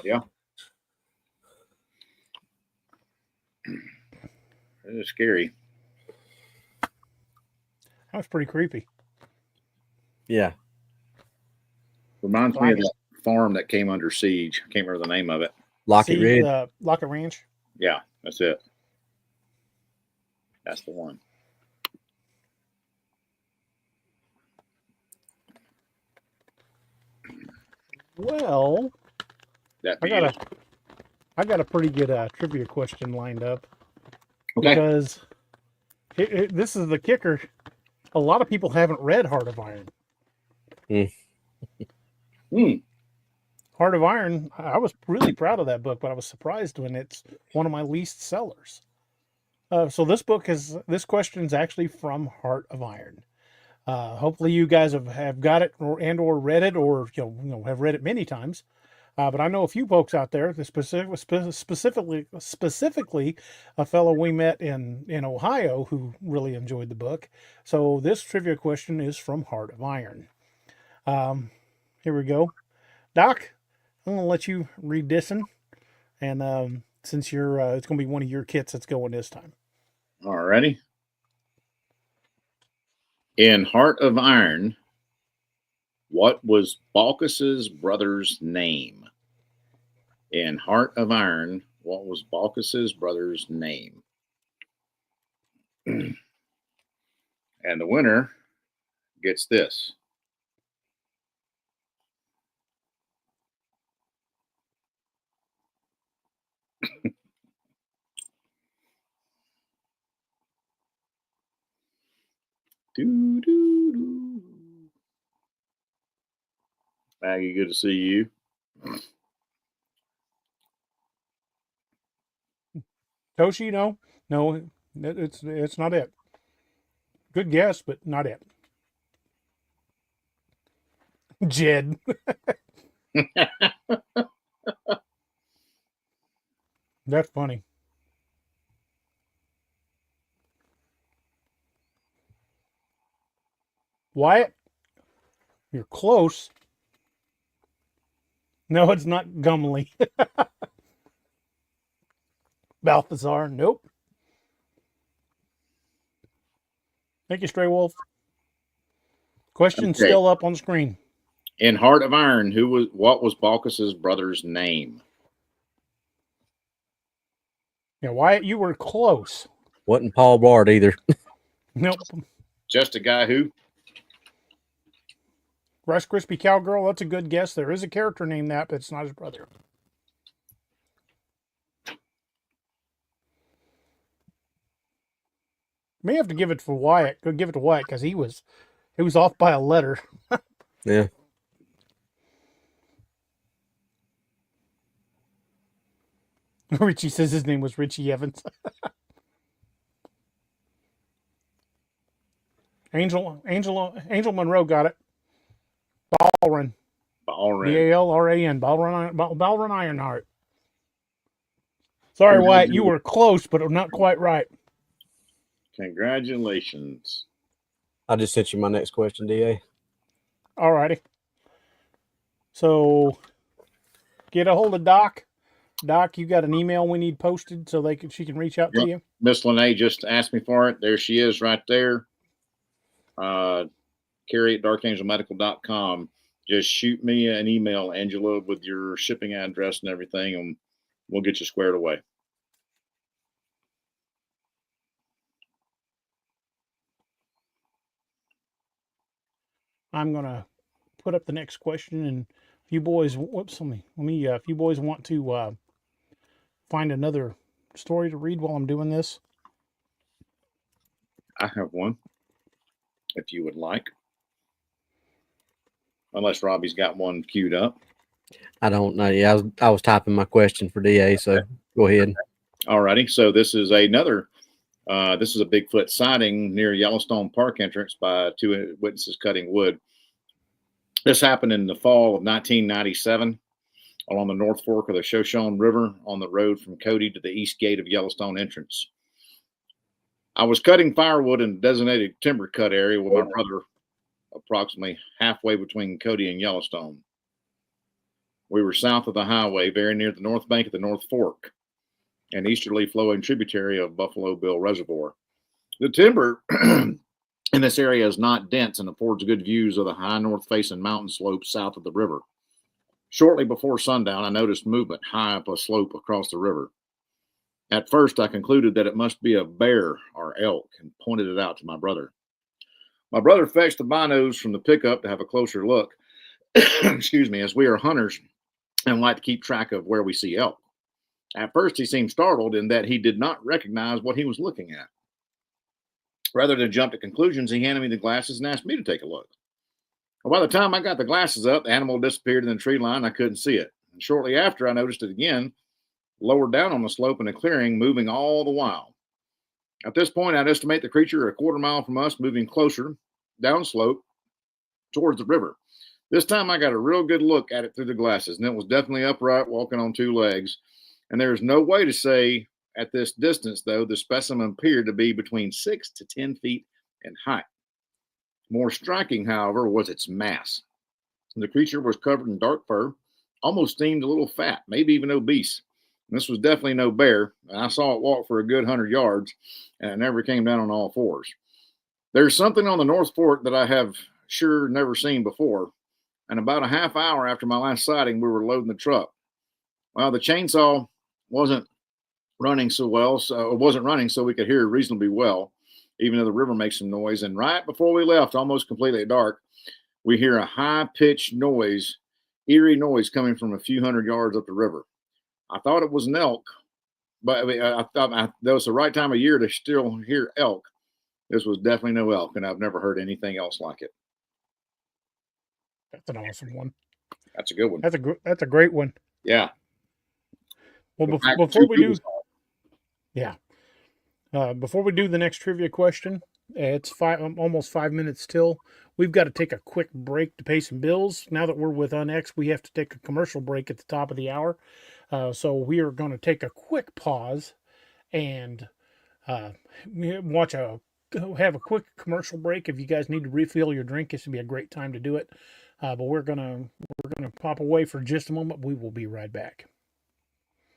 Yeah. It is scary. That was pretty creepy. Yeah. Reminds me of that farm that came under siege. I can't remember the name of it. Lockett Ridge. Lockett Ranch. Yeah, that's it. That's the one. Well, That I got a pretty good trivia question lined up. Okay. Because this is the kicker. A lot of people haven't read Heart of Iron. Heart of Iron, I was really proud of that book, but I was surprised when it's one of my least sellers. So this question is actually from Heart of Iron. Hopefully you guys have got it or read it, or have read it many times. But I know a few folks out there, specifically a fellow we met in Ohio who really enjoyed the book. So this trivia question is from Heart of Iron. Here we go. Doc, I'm going to let you read this one. And since it's going to be one of your kits that's going this time. Alrighty. In Heart of Iron, what was Balkus's brother's name? In Heart of Iron, what was Balkus's brother's name? And the winner gets this. Maggie, good to see you. Toshi, no, it's not it. Good guess, but not it. Jed. That's funny. Wyatt, you're close. No, it's not Gumley. Balthazar, nope. Thank you, Stray Wolf. Question still up on screen. In Heart of Iron, what was Balkus's brother's name? Yeah, Wyatt, you were close. Wasn't Paul Blart either. Nope. Just a guy who? Rice Krispie Cowgirl, that's a good guess. There is a character named that, but it's not his brother. May have to give it for Wyatt. Go give it to Wyatt because he was off by a letter. Yeah. Richie says his name was Richie Evans. Angel Monroe got it. Ballrun. Balran. Balrun Ironheart. Sorry, Wyatt, you were close, but not quite right. Congratulations. I just sent you my next question, DA. All righty. So get a hold of Doc. Doc, you got an email we need posted so she can reach out to you? Miss Lene just asked me for it. There she is right there. Carrie at darkangelmedical.com. Just shoot me an email, Angela, with your shipping address and everything, and we'll get you squared away. I'm going to put up the next question, and if you boys, if you boys want to find another story to read while I'm doing this. I have one, if you would like. Unless Robbie's got one queued up. I don't know. Yeah, I was typing my question for DA, so go ahead. All righty. So this is another. This is a Bigfoot sighting near Yellowstone Park entrance by two witnesses cutting wood. This happened in the fall of 1997 along the North Fork of the Shoshone River on the road from Cody to the east gate of Yellowstone entrance. I was cutting firewood in a designated timber cut area with my brother, approximately halfway between Cody and Yellowstone. We were south of the highway, very near the north bank of the North Fork, an easterly flowing tributary of Buffalo Bill Reservoir. The timber in this area is not dense and affords good views of the high north-facing mountain slopes south of the river. Shortly before sundown, I noticed movement high up a slope across the river. At first, I concluded that it must be a bear or elk and pointed it out to my brother. My brother fetched the binos from the pickup to have a closer look. Excuse me, as we are hunters and like to keep track of where we see elk. At first, he seemed startled in that he did not recognize what he was looking at. Rather than jump to conclusions, he handed me the glasses and asked me to take a look. Well, by the time I got the glasses up, the animal disappeared in the tree line. I couldn't see it. And shortly after, I noticed it again, lower down on the slope in a clearing, moving all the while. At this point, I'd estimate the creature a quarter mile from us, moving closer downslope towards the river. This time, I got a real good look at it through the glasses, and it was definitely upright, walking on two legs. And there's no way to say at this distance, though, the specimen appeared to be between 6 to 10 feet in height. More striking, however, was its mass. The creature was covered in dark fur, almost seemed a little fat, maybe even obese. And this was definitely no bear, and I saw it walk for a good 100 yards, and it never came down on all fours. There's something on the North Fork that I have sure never seen before, and about a half hour after my last sighting, we were loading the truck. Well, the chainsaw wasn't running so we could hear reasonably well, even though the river makes some noise. And right before we left, almost completely dark, we hear a high-pitched noise, eerie noise coming from a few hundred yards up the river. I thought it was an elk, but I thought that was the right time of year to still hear elk. This was definitely no elk, and I've never heard anything else like it. That's an awesome one. That's a good one. That's a great one. Yeah. Well, before we do, before we do the next trivia question, it's almost 5 minutes till. We've got to take a quick break to pay some bills. Now that we're with UnX, we have to take a commercial break at the top of the hour. So we are going to take a quick pause and have a quick commercial break. If you guys need to refill your drink, this would be a great time to do it. But we're gonna pop away for just a moment. We will be right back.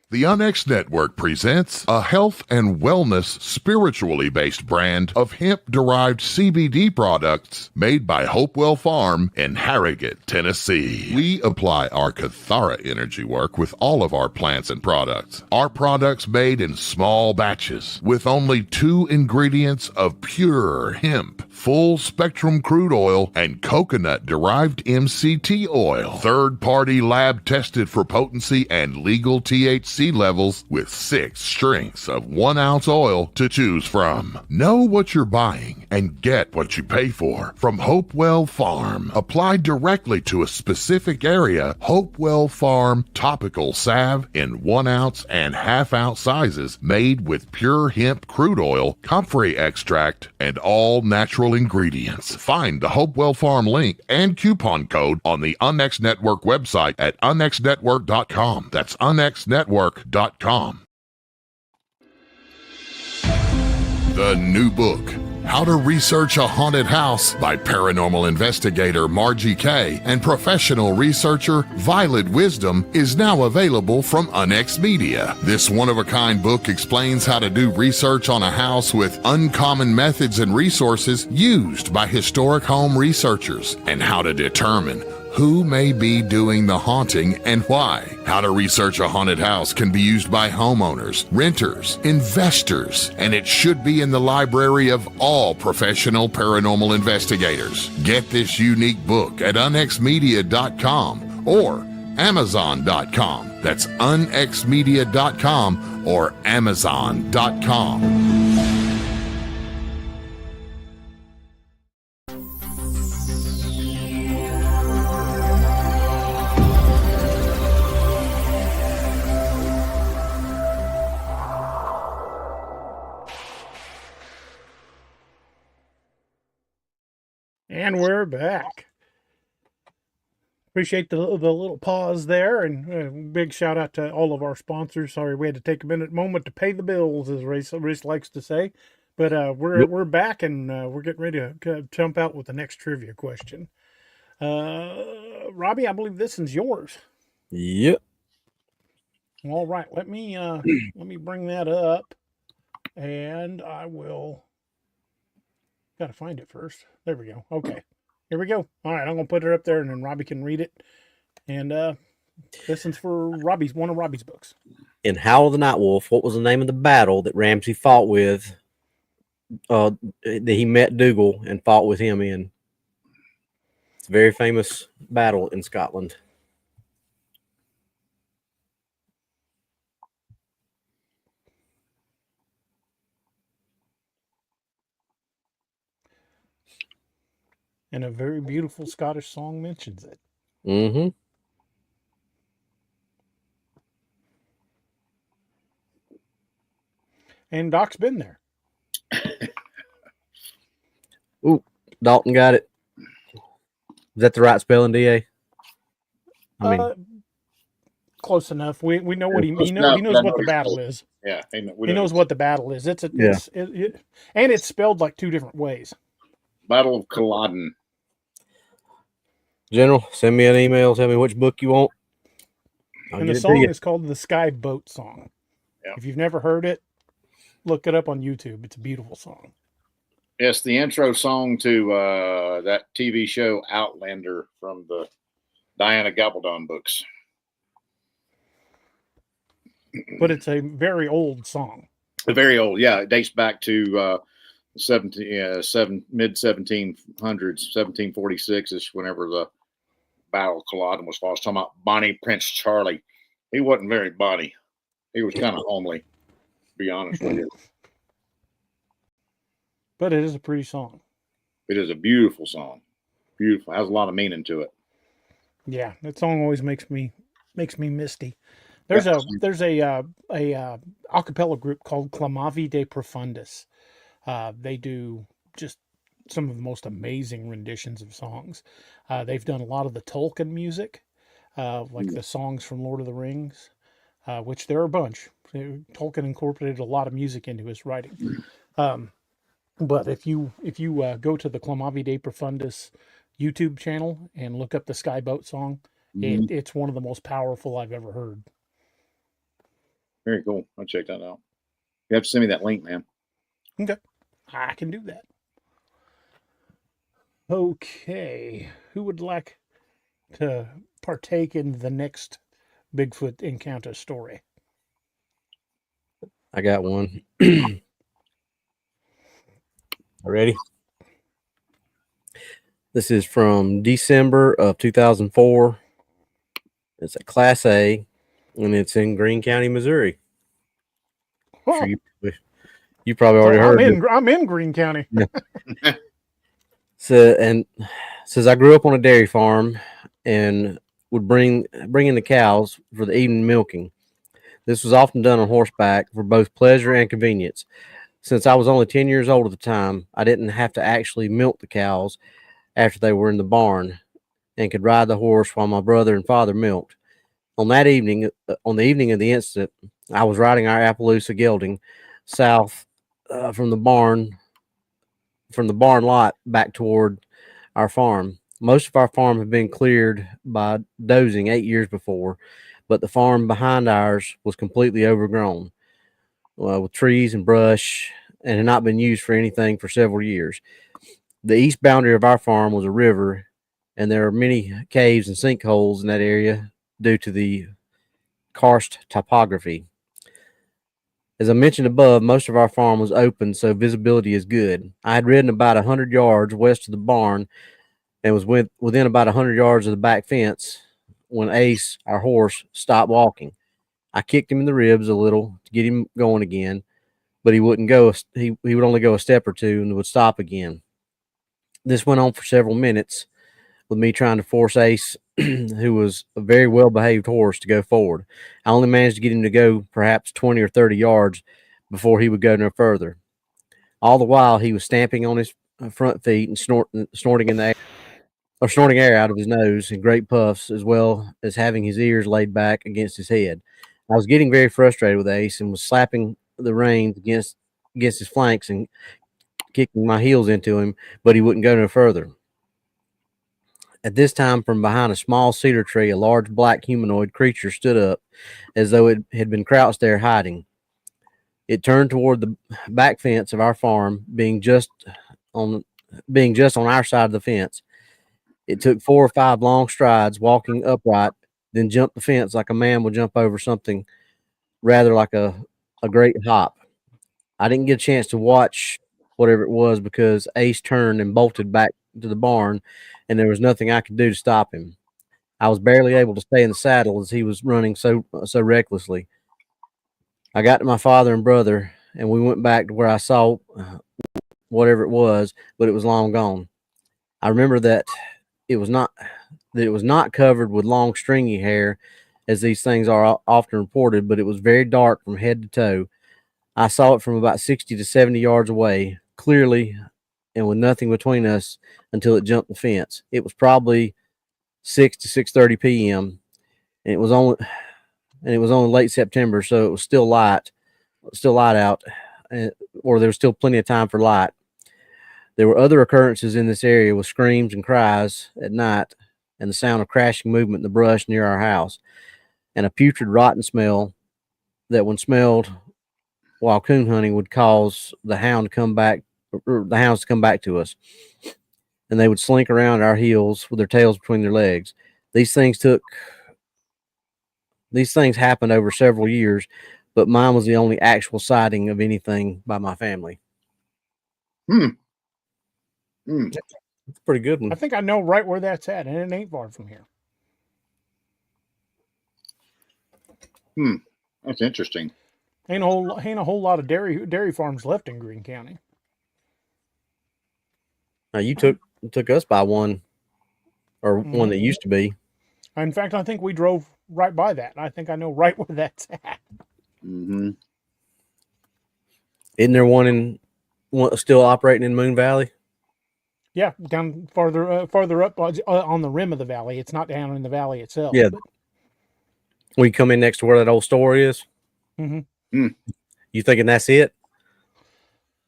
The UnX Network presents a health and wellness spiritually based brand of hemp-derived CBD products made by Hopewell Farm in Harrogate, Tennessee. We apply our Cathara energy work with all of our plants and products. Our products made in small batches with only 2 ingredients of pure hemp, full-spectrum crude oil, and coconut-derived MCT oil. Third-party lab tested for potency and legal THC THC levels with 6 strengths of 1 ounce oil to choose from. Know what you're buying and get what you pay for from Hopewell Farm. Applied directly to a specific area, Hopewell Farm topical salve in 1 ounce and ½ ounce sizes, made with pure hemp crude oil, comfrey extract, and all natural ingredients. Find the Hopewell Farm link and coupon code on the Unnext Network website at unnextnetwork.com. That's unnextnetwork.com. The new book, How to Research a Haunted House by paranormal investigator Margie Kay and professional researcher Violet Wisdom, is now available from Unnext Media. This one-of-a-kind book explains how to do research on a house with uncommon methods and resources used by historic home researchers, and how to determine who may be doing the haunting and why. How to Research a Haunted House can be used by homeowners, renters, investors, and it should be in the library of all professional paranormal investigators. Get this unique book at unnextmedia.com or amazon.com. That's unnextmedia.com or amazon.com. And we're back. Appreciate the little pause there, and big shout out to all of our sponsors. Sorry we had to take a moment to pay the bills, as Reese likes to say. But we're back, and we're getting ready to jump out with the next trivia question. Robbie, I believe this one's yours. Yep. All right, let me bring that up, and I will. Got to find it first. There we go. Okay. Here we go. All right. I'm going to put it up there and then Robbie can read it. And this one's for one of Robbie's books. In Howl of the Night Wolf, what was the name of the battle that Ramsay fought with, that he met Dougal and fought with him in? It's a very famous battle in Scotland. And a very beautiful Scottish song mentions it. Mm-hmm. And Doc's been there. Ooh, Dalton got it. Is that the right spelling, DA? I mean, close enough. We know what he knows what the battle is. Yeah, he knows what the battle is. And it's spelled like 2 different ways. Battle of Culloden. General, send me an email. Tell me which book you want. And the song is called the Sky Boat Song. Yeah. If you've never heard it, look it up on YouTube. It's a beautiful song. Yes, the intro song to that TV show Outlander from the Diana Gabaldon books. But it's a very old song. Very old, yeah. It dates back to mid 1700s, 1746 is whenever the Battle of Culloden was fought. I was talking about Bonnie Prince Charlie. He wasn't very bonny. He was kind of homely, to be honest with you. But it is a pretty song. It is a beautiful song. Beautiful. It has a lot of meaning to it. Yeah, that song always makes me misty. There's a acapella group called Clamavi de Profundis. They do just some of the most amazing renditions of songs. They've done a lot of the Tolkien music, like the songs from Lord of the Rings, which there are a bunch. Tolkien incorporated a lot of music into his writing. But if you go to the Clamavi de Profundis YouTube channel and look up the Sky Boat song, it's one of the most powerful I've ever heard. Very cool. I'll check that out. You have to send me that link, man. Okay. I can do that. Okay. Who would like to partake in the next Bigfoot encounter story? I got one. Ready? This is from December of 2004. It's a Class A. and it's in Greene County, Missouri. Well, Sure you probably already heard it. I'm in Greene County. And says I grew up on a dairy farm and would bring in the cows for the evening milking. This was often done on horseback for both pleasure and convenience. Since I was only 10 years old at the time, I didn't have to actually milk the cows after they were in the barn and could ride the horse while my brother and father milked. On the evening of the incident, I was riding our Appaloosa gelding south from the barn lot back toward our farm. Most of our farm had been cleared by dozing 8 years before, but the farm behind ours was completely overgrown with trees and brush and had not been used for anything for several years. The east boundary of our farm was a river, and there are many caves and sinkholes in that area due to the karst topography. As I mentioned above, most of our farm was open, so visibility is good. I had ridden about 100 yards west of the barn and was within about 100 yards of the back fence when Ace, our horse, stopped walking. I kicked him in the ribs a little to get him going again, but he wouldn't go. He would only go a step or two and would stop again. This went on for several minutes with me trying to force Ace, who was a very well-behaved horse, to go forward. I only managed to get him to go perhaps 20 or 30 yards before he would go no further. All the while, he was stamping on his front feet and snorting in the air, or snorting air out of his nose in great puffs, as well as having his ears laid back against his head. I was getting very frustrated with Ace and was slapping the reins against his flanks and kicking my heels into him, but he wouldn't go no further. At this time, from behind a small cedar tree, a large black humanoid creature stood up as though it had been crouched there hiding. It turned toward the back fence of our farm, being just on our side of the fence. It took 4 or 5 long strides, walking upright, then jumped the fence like a man would jump over something, rather like a great hop. I didn't get a chance to watch whatever it was because Ace turned and bolted back to the barn, and there was nothing I could do to stop him. I was barely able to stay in the saddle as he was running so recklessly. I got to my father and brother, and we went back to where I saw whatever it was, but it was long gone. I remember that it was not covered with long stringy hair, as these things are often reported, but it was very dark from head to toe. I saw it from about 60 to 70 yards away, clearly, and with nothing between us until it jumped the fence. It was probably 6 to 6:30 p.m. and it was only late September, so it was still light out, or there was still plenty of time for light. There were other occurrences in this area with screams and cries at night and the sound of crashing movement in the brush near our house, and a putrid, rotten smell that, when smelled while coon hunting, would cause the hounds to come back to us, and they would slink around our heels with their tails between their legs. These things happened over several years, but mine was the only actual sighting of anything by my family. That's a pretty good one. I think I know right where that's at, and it ain't far from here. That's interesting. Ain't a whole lot of dairy farms left in Greene County. Now, you took us by one, or one that used to be. In fact, I think we drove right by that. I think I know right where that's at. Mm-hmm. Isn't there one still operating in Moon Valley? Yeah, down farther up on the rim of the valley. It's not down in the valley itself. Yeah. We come in next to where that old store is. Mm-hmm. You thinking that's it?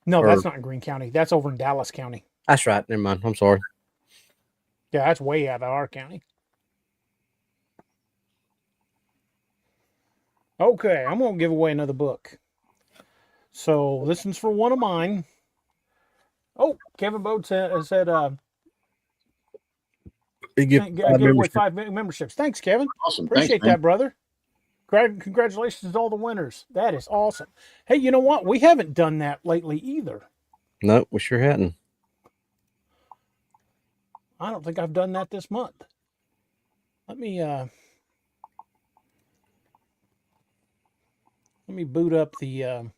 No, that's not in Greene County. That's over in Dallas County. That's right. Never mind. I'm sorry. Yeah, that's way out of our county. Okay, I'm going to give away another book. So this one's for one of mine. Oh, Kevin Bode said give away 5 memberships. Thanks, Kevin. Awesome. Appreciate that, brother. Congratulations to all the winners. That is awesome. Hey, you know what? We haven't done that lately either. No, we sure hadn't. I don't think I've done that this month. Let me Let me boot up the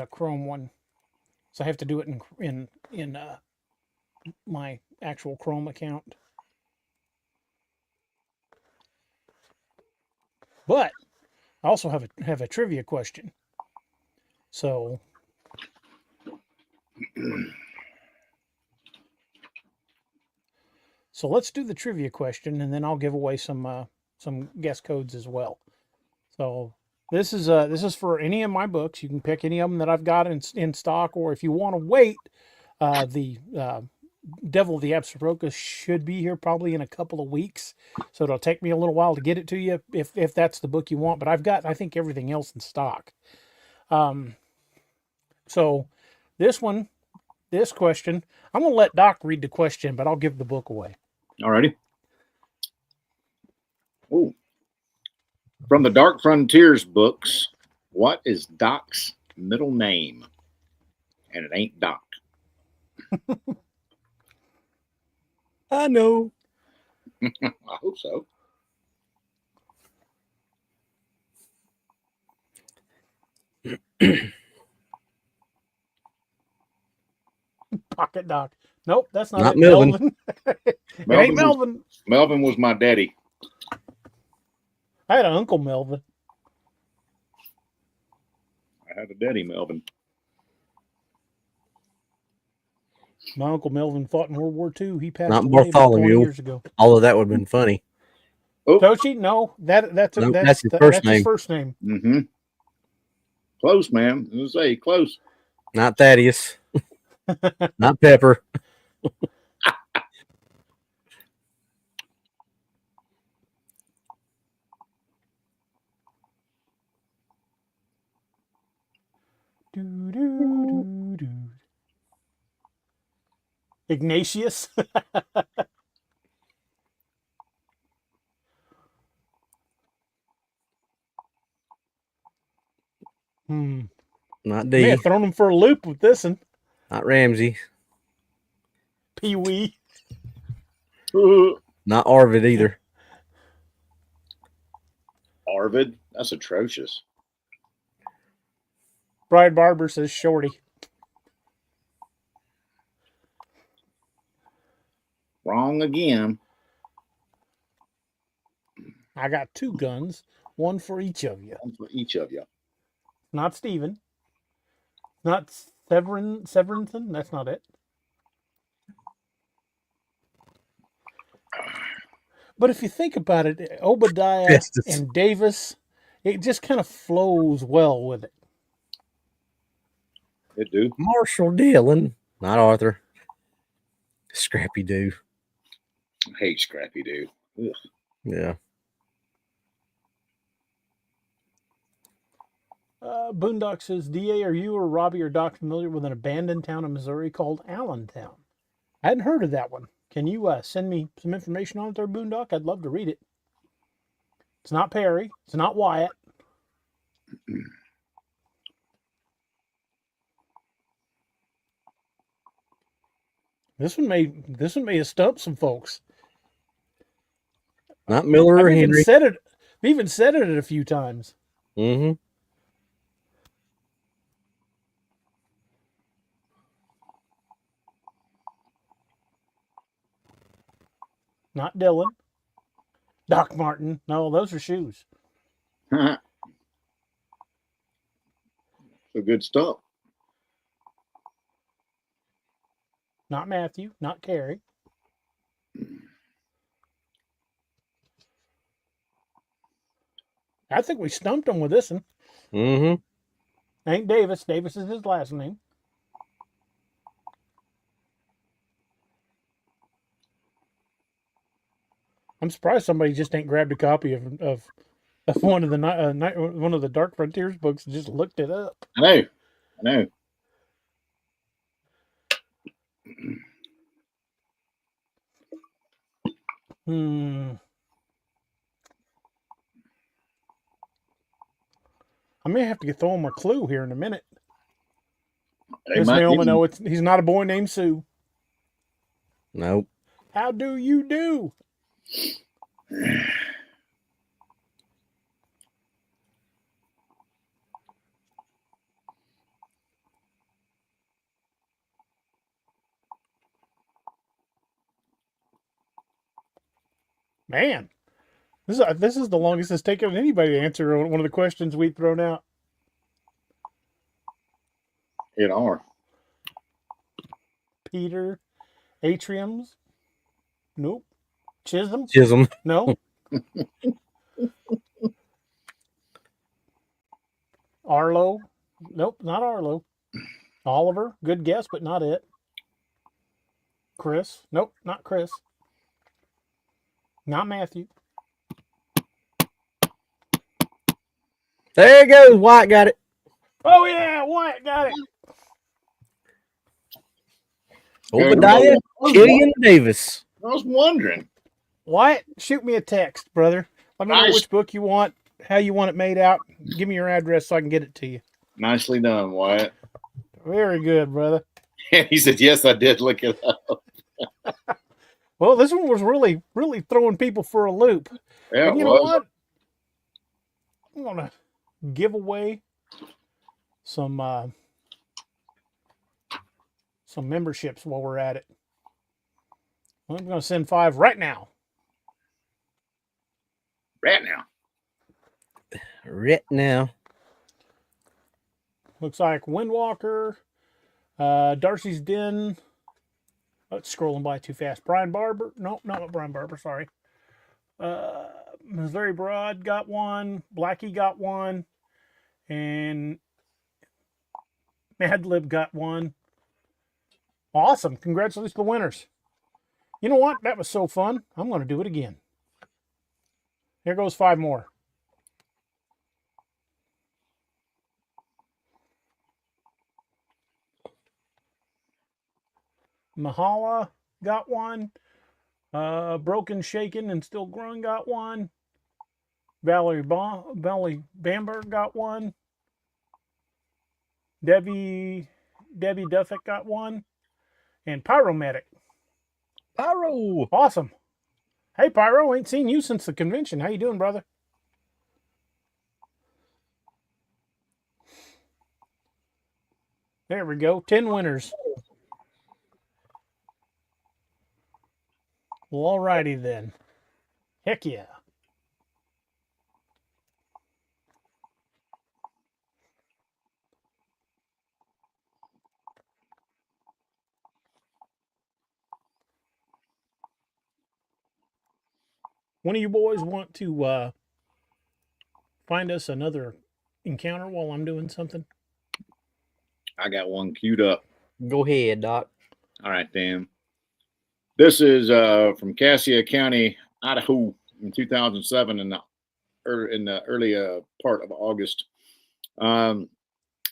Chrome one. So I have to do it in my actual Chrome account. But I also have a trivia question. So let's do the trivia question, and then I'll give away some guest codes as well. So this is for any of my books. You can pick any of them that I've got in stock, or if you want to wait, the Devil of the Absaroka should be here probably in a couple of weeks. So it'll take me a little while to get it to you if that's the book you want. But I've got, I think, everything else in stock. So this question, I'm going to let Doc read the question, but I'll give the book away. Alrighty. Oh. From the Dark Frontiers books, what is Doc's middle name? And it ain't Doc. I know. I hope so. Pocket Doc. Nope, that's not Not it. Melvin. It ain't Melvin. Melvin was my daddy. I had an Uncle Melvin. I had a daddy, Melvin. My Uncle Melvin fought in World War II. He passed Not away about 20 Bartholomew. years ago. Although that would have been funny. Oh. Tochi? No, that's his first name. his first name. Mm-hmm. Close, man. I was gonna say close. Not Thaddeus. Not Pepper. Do, do, do, do. Ignatius. Not May D. have thrown him for a loop with this one. Not Ramsey. Pee Wee. Not Arvid either. Arvid? That's atrocious. Bride Barber says Shorty. Wrong again. I got 2 guns, one for each of you. One for each of you. Not Steven. Not Severinson. That's not it. But if you think about it, Obadiah Festus. and Davis, it just kind of flows well with it. It do. Marshall Dillon. Not Arthur. Scrappy Doo. I hate Scrappy Doo. Ugh. Yeah. Boondock says, DA, are you or Robbie or Doc familiar with an abandoned town in Missouri called Allentown? I hadn't heard of that one. Can you send me some information on it there, Boondock? I'd love to read it. It's not Perry. It's not Wyatt. This one may have stumped some folks. Not Miller or I've even Henry. said it a few times. Mm-hmm. Not Dylan. Doc Martin. No, those are shoes. So good stuff. Not Matthew. Not Carrie. I think we stumped him with this one. Mm-hmm. Ain't Davis. Davis is his last name. I'm surprised somebody just ain't grabbed a copy of one of the Dark Frontiers books and just looked it up. I know. I may have to throw him a clue here in a minute. They This might may only even- know he's not a boy named Sue. Nope. How do you do? Man, this is the longest it's taken anybody to answer one of the questions we've thrown out. It are. Peter, atriums? Nope. Chisholm? Chisholm. No. Arlo? Nope, not Arlo. Oliver? Good guess, but not it. Chris? Nope, not Chris. Not Matthew. There it goes. White got it. Oh yeah, Wyatt got it. Obadiah Killian Davis. I was wondering. Wyatt, shoot me a text, brother. Let me know Nice. which book you want, how you want it made out. Give me your address so I can get it to you. Nicely done, Wyatt. Very good, brother. He said, yes, I did look it up. Well, this one was really, really throwing people for a loop. Yeah, And you know what? I'm going to give away some memberships while we're at it. I'm going to send 5 right now. Right now. Right now. Looks like Windwalker, Darcy's Den. Oh, it's scrolling by too fast. Brian Barber. No, not Brian Barber. Sorry. Missouri Broad got one. Blackie got one. And Madlib got one. Awesome. Congratulations to the winners. You know what? That was so fun. I'm going to do it again. Here goes 5 more. Mahala got one. Broken, Shaken, and Still Growing got one. Valerie Bamberg got one. Debbie Duffick got one. And Pyromedic. Pyro. Awesome. Hey, Pyro, ain't seen you since the convention. How you doing, brother? There we go. 10 winners. Well, alrighty then. Heck yeah. One of you boys want to find us another encounter while I'm doing something? I got one queued up. Go ahead, Doc. All right, Dan. This is from Cassia County, Idaho, in 2007, in the early part of August.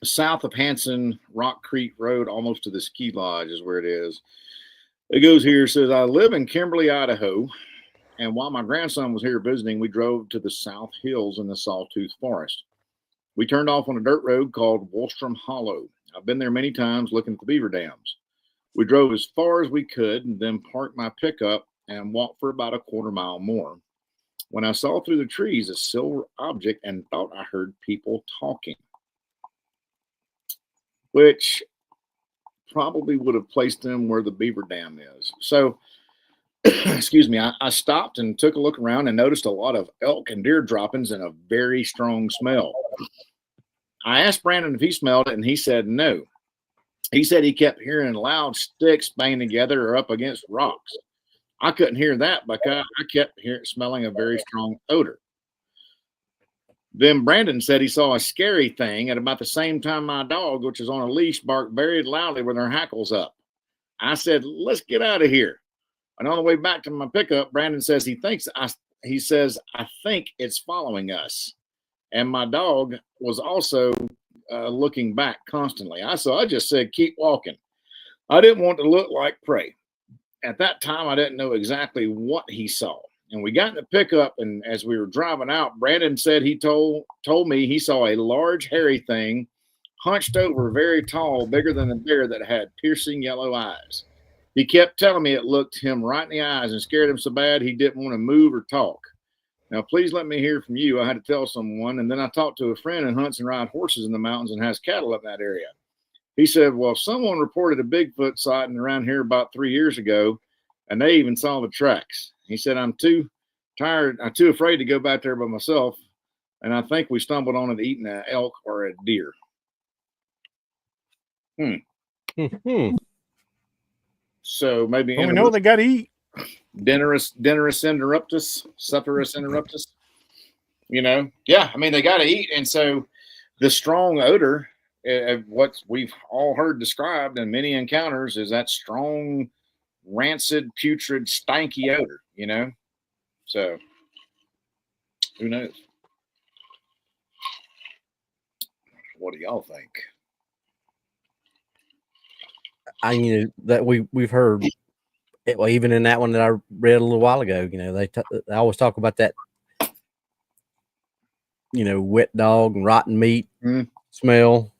South of Hanson, Rock Creek Road, almost to the ski lodge is where it is. It goes here, says, I live in Kimberly, Idaho, and while my grandson was here visiting, we drove to the South Hills in the Sawtooth Forest. We turned off on a dirt road called Wolstrom Hollow. I've been there many times looking at the beaver dams. We drove as far as we could and then parked my pickup and walked for about a quarter mile more, when I saw through the trees a silver object and thought I heard people talking, which probably would have placed them where the beaver dam is. So, excuse me, I stopped and took a look around and noticed a lot of elk and deer droppings and a very strong smell. I asked Brandon if he smelled it, and he said no. He said he kept hearing loud sticks banging together or up against rocks. I couldn't hear that because I kept smelling a very strong odor. Then Brandon said he saw a scary thing at about the same time my dog, which is on a leash, barked very loudly with her hackles up. I said, let's get out of here. And on the way back to my pickup, Brandon says I think it's following us. And my dog was also looking back constantly. I just said, keep walking. I didn't want to look like prey. At that time, I didn't know exactly what he saw. And we got in the pickup, and as we were driving out, Brandon said he told me he saw a large hairy thing, hunched over, very tall, bigger than a bear, that had piercing yellow eyes. He kept telling me it looked him right in the eyes and scared him so bad he didn't want to move or talk. Now, please let me hear from you. I had to tell someone, and then I talked to a friend who hunts and rides horses in the mountains and has cattle up in that area. He said, well, someone reported a Bigfoot sighting around here about 3 years ago, and they even saw the tracks. He said, I'm too afraid to go back there by myself, and I think we stumbled on it eating an elk or a deer. So maybe we know they got to eat. Dinerus interruptus, Supperus interruptus. You know, yeah, I mean, they got to eat. And so the strong odor, what we've all heard described in many encounters, is that strong, rancid, putrid, stanky odor, you know? So who knows? What do y'all think? That we've heard, well, even in that one that I read a little while ago, they always talk about that, wet dog and rotten meat smell.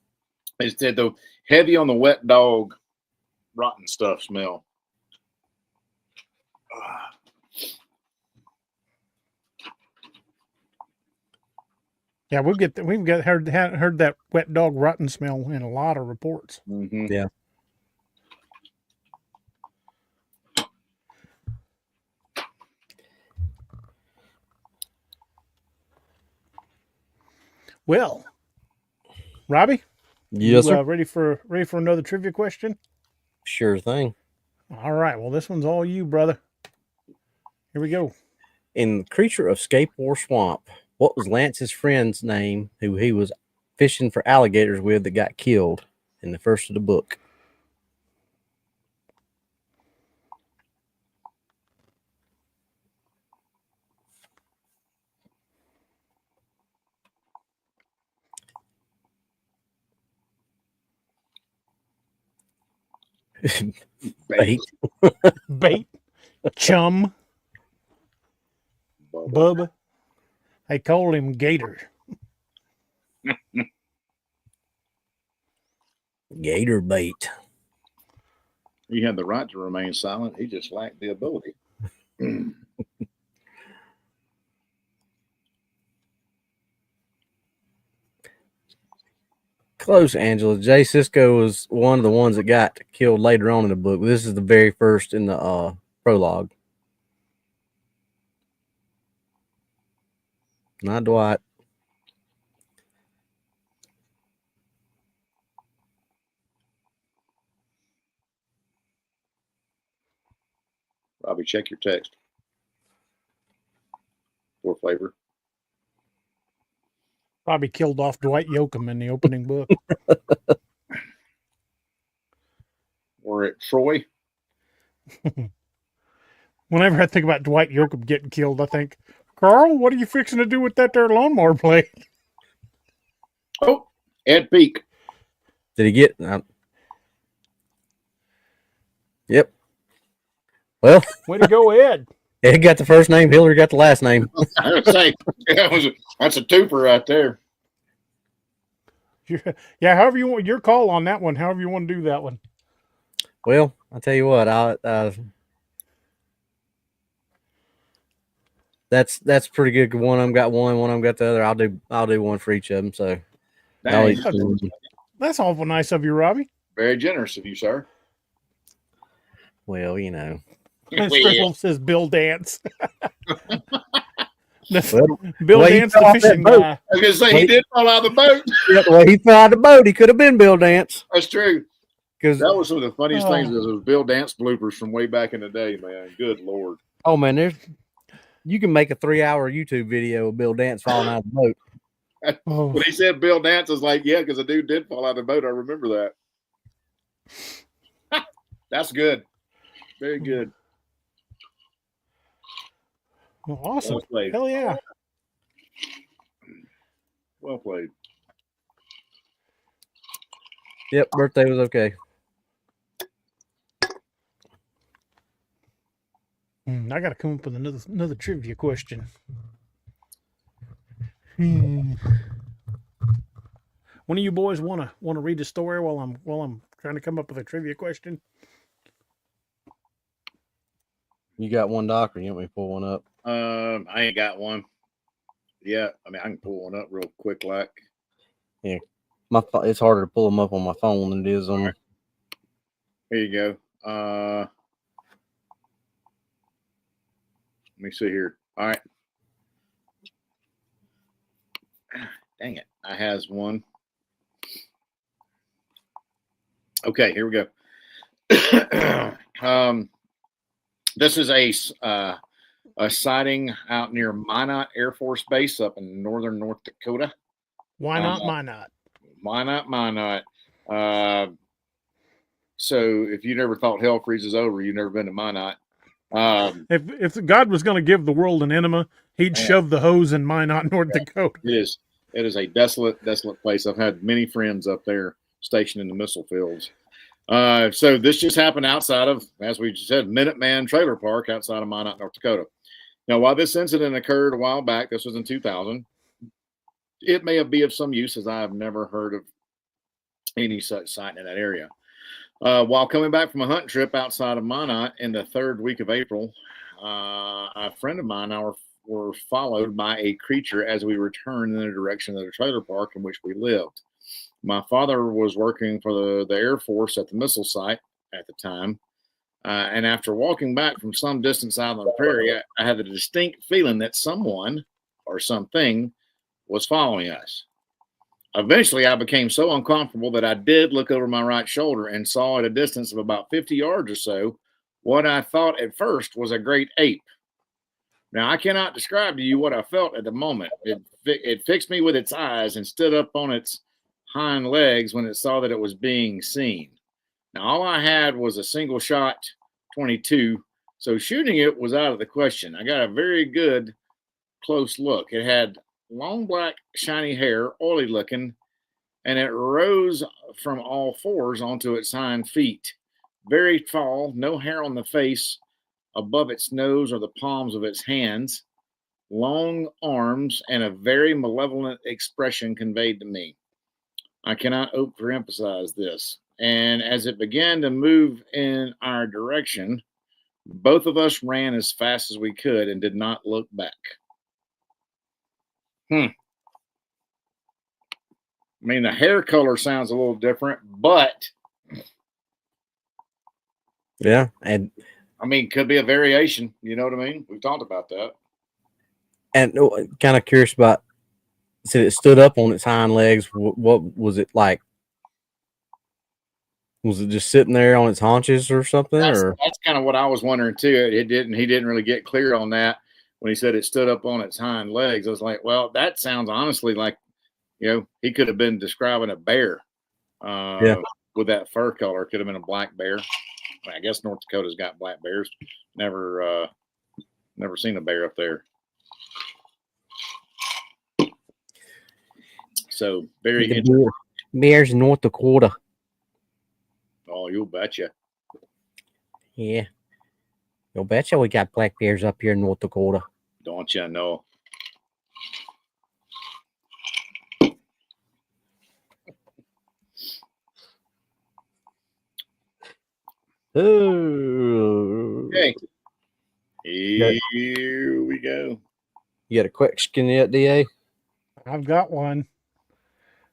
They said the heavy on the wet dog, rotten stuff smell. Yeah, we've heard that wet dog rotten smell in a lot of reports. Mm-hmm. Yeah. Well, Robbie, yes, sir. Ready for another trivia question? Sure thing. All right. Well, this one's all you, brother. Here we go. In Creature of Scape War Swamp, what was Lance's friend's name who he was fishing for alligators with that got killed in the first of the book? Bait. Bait. Chum. Bubba. They called him Gator. Gator bait. He had the right to remain silent. He just lacked the ability. Close, Angela. Jay Sisko was one of the ones that got killed later on in the book. This is the very first in the prologue. Not Dwight. Robbie, check your text for flavor. Probably killed off Dwight Yoakam in the opening book. Or at Troy. Whenever I think about Dwight Yoakam getting killed, I think, Carl, what are you fixing to do with that there lawnmower blade? Oh, Ed Peak. Did he get? Yep. Well, way to go, Ed. Ed got the first name. Hillary got the last name. I would say that's a twofer right there. Yeah, however you want your call on that one. However you want to do that one. Well, I'll tell you what. That's pretty good. One of them got one of them got the other. I'll do one for each of them. So that's awful nice of you, Robbie. Very generous of you, sir. Well, Strickland says Bill Dance. Bill Dance, the fishing guy. I was going to say, he did fall out of the boat. Yeah, well, he fell out of the boat. He could have been Bill Dance. That's true. Because that was one of the funniest things. Was Bill Dance bloopers from way back in the day, man. Good Lord. Oh, man, you can make a 3-hour YouTube video of Bill Dance falling out of the boat. When he said Bill Dance, I was like, yeah, because the dude did fall out of the boat. I remember that. That's good. Very good. Well, awesome. Well played. Hell yeah. Well played. Yep, birthday was okay. I got to come up with another trivia question. One of you boys want to read the story while I'm trying to come up with a trivia question? You got one, Doc, or you want me to pull one up? I ain't got one. Yeah, I mean I can pull one up real quick, like. It's harder to pull them up on my phone than it is on. Right. Here you go. Let me see here. All right. Dang it, I has one. Okay, here we go. This is a sighting out near Minot Air Force Base up in northern North Dakota. Why not? Why not? Why not? Minot. So if you never thought hell freezes over, you've never been to Minot. If God was going to give the world an enema, he'd shove the hose in Minot, North Dakota. It is a desolate place. I've had many friends up there stationed in the missile fields. So this just happened outside of, as we just said, Minuteman Trailer Park outside of Minot, North Dakota. Now, while this incident occurred a while back, this was in 2000, it may be of some use as I have never heard of any such sighting in that area. While coming back from a hunting trip outside of Minot in the third week of April, a friend of mine and I were followed by a creature as we returned in the direction of the trailer park in which we lived. My father was working for the Air Force at the missile site at the time. And after walking back from some distance out on the prairie, I had a distinct feeling that someone or something was following us. Eventually, I became so uncomfortable that I did look over my right shoulder and saw at a distance of about 50 yards or so what I thought at first was a great ape. Now, I cannot describe to you what I felt at the moment. It fixed me with its eyes and stood up on its hind legs when it saw that it was being seen. Now, all I had was a single shot 22, so shooting it was out of the question. I got a very good close look. It had long black shiny hair, oily looking, and it rose from all fours onto its hind feet. Very tall, no hair on the face above its nose or the palms of its hands, long arms, and a very malevolent expression conveyed to me. I cannot overemphasize this. And as it began to move in our direction, both of us ran as fast as we could and did not look back. I mean, the hair color sounds a little different, but yeah, and I mean, could be a variation. You know what I mean? We've talked about that. And kind of curious about. Said it stood up on its hind legs. What was it like? Was it just sitting there on its haunches or something? That's kind of what I was wondering too. He didn't really get clear on that when he said it stood up on its hind legs. I was like, well, that sounds honestly like, he could have been describing a bear. With that fur color, it could have been a black bear. I guess North Dakota's got black bears. Never seen a bear up there. So very interesting. Bears in North Dakota. Oh, you betcha. Yeah. You'll betcha we got black bears up here in North Dakota. Don't you know? Oh. Okay. Here we go. You got a question yet, DA? I've got one.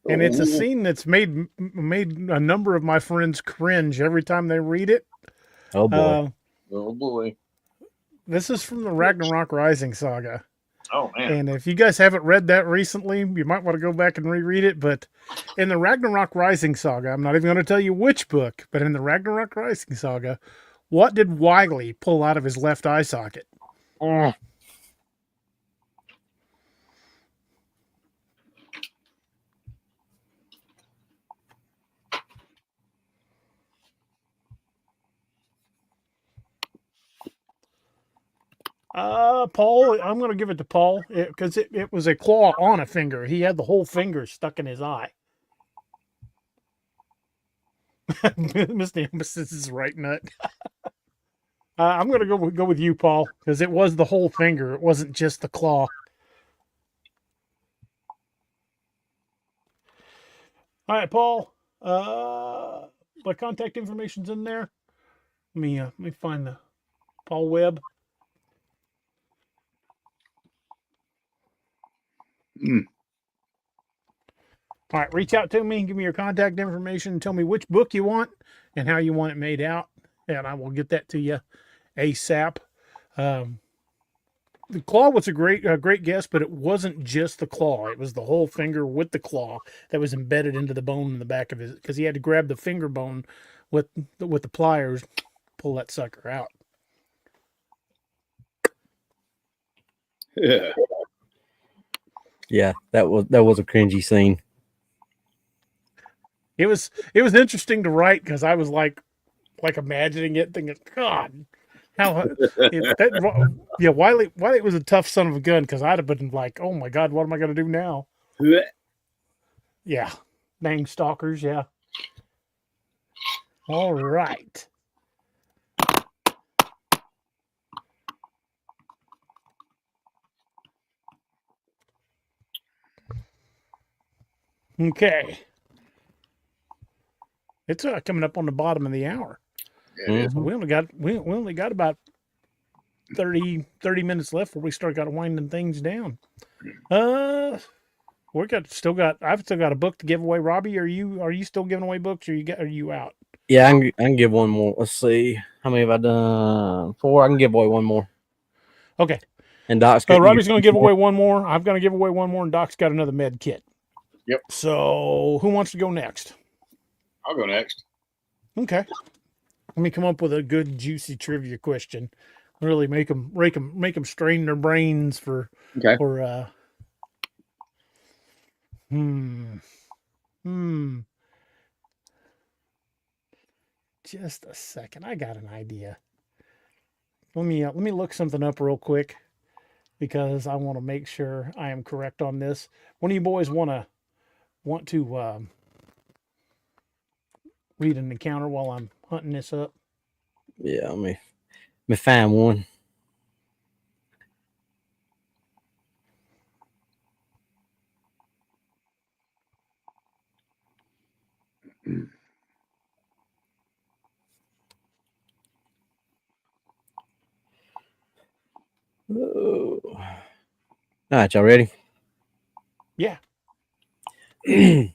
And it's a scene that's made a number of my friends cringe every time they read it. Oh boy! Oh boy! This is from the Ragnarok Rising saga. Oh man! And if you guys haven't read that recently, you might want to go back and reread it. But in the Ragnarok Rising saga, I'm not even going to tell you which book, but in the Ragnarok Rising saga, what did Wily pull out of his left eye socket? Paul, I'm going to give it to Paul because it was a claw on a finger. He had the whole finger stuck in his eye. Miss Nemesis is right nut. I'm going to go with you, Paul, because it was the whole finger. It wasn't just the claw. All right, Paul. My contact information's in there. Let me find the Paul Webb. Mm. All right, reach out to me and give me your contact information. Tell me which book you want and how you want it made out, and I will get that to you ASAP. The claw was a great guess, but it wasn't just the claw. It was the whole finger with the claw that was embedded into the bone in the back of his, because he had to grab the finger bone with the pliers, pull that sucker out. Yeah. Yeah, that was a cringy scene. It was interesting to write because I was like imagining it, thinking, God, how yeah, Wiley was a tough son of a gun, because I'd have been like, oh my God, what am I going to do now? Yeah, dang stalkers, yeah. All right. Okay. It's coming up on the bottom of the hour. Yeah, it is. We only got about 30 minutes left before we start winding things down. I've still got a book to give away. Robbie, are you still giving away books, or are you out? Yeah, I can give one more. Let's see. How many have I done? 4. I can give away one more. Okay. And Doc's Robbie's going to give away one more. I'm going to give away one more, and Doc's got another med kit. Yep. So who wants to go next? I'll go next. Okay. Let me come up with a good juicy trivia question. Really make them strain their brains for Okay. Just a second. I got an idea. Let me look something up real quick, because I want to make sure I am correct on this. One of you boys want to read an encounter while I'm hunting this up? Yeah, let me find one. Oh. All right, y'all ready? Yeah. All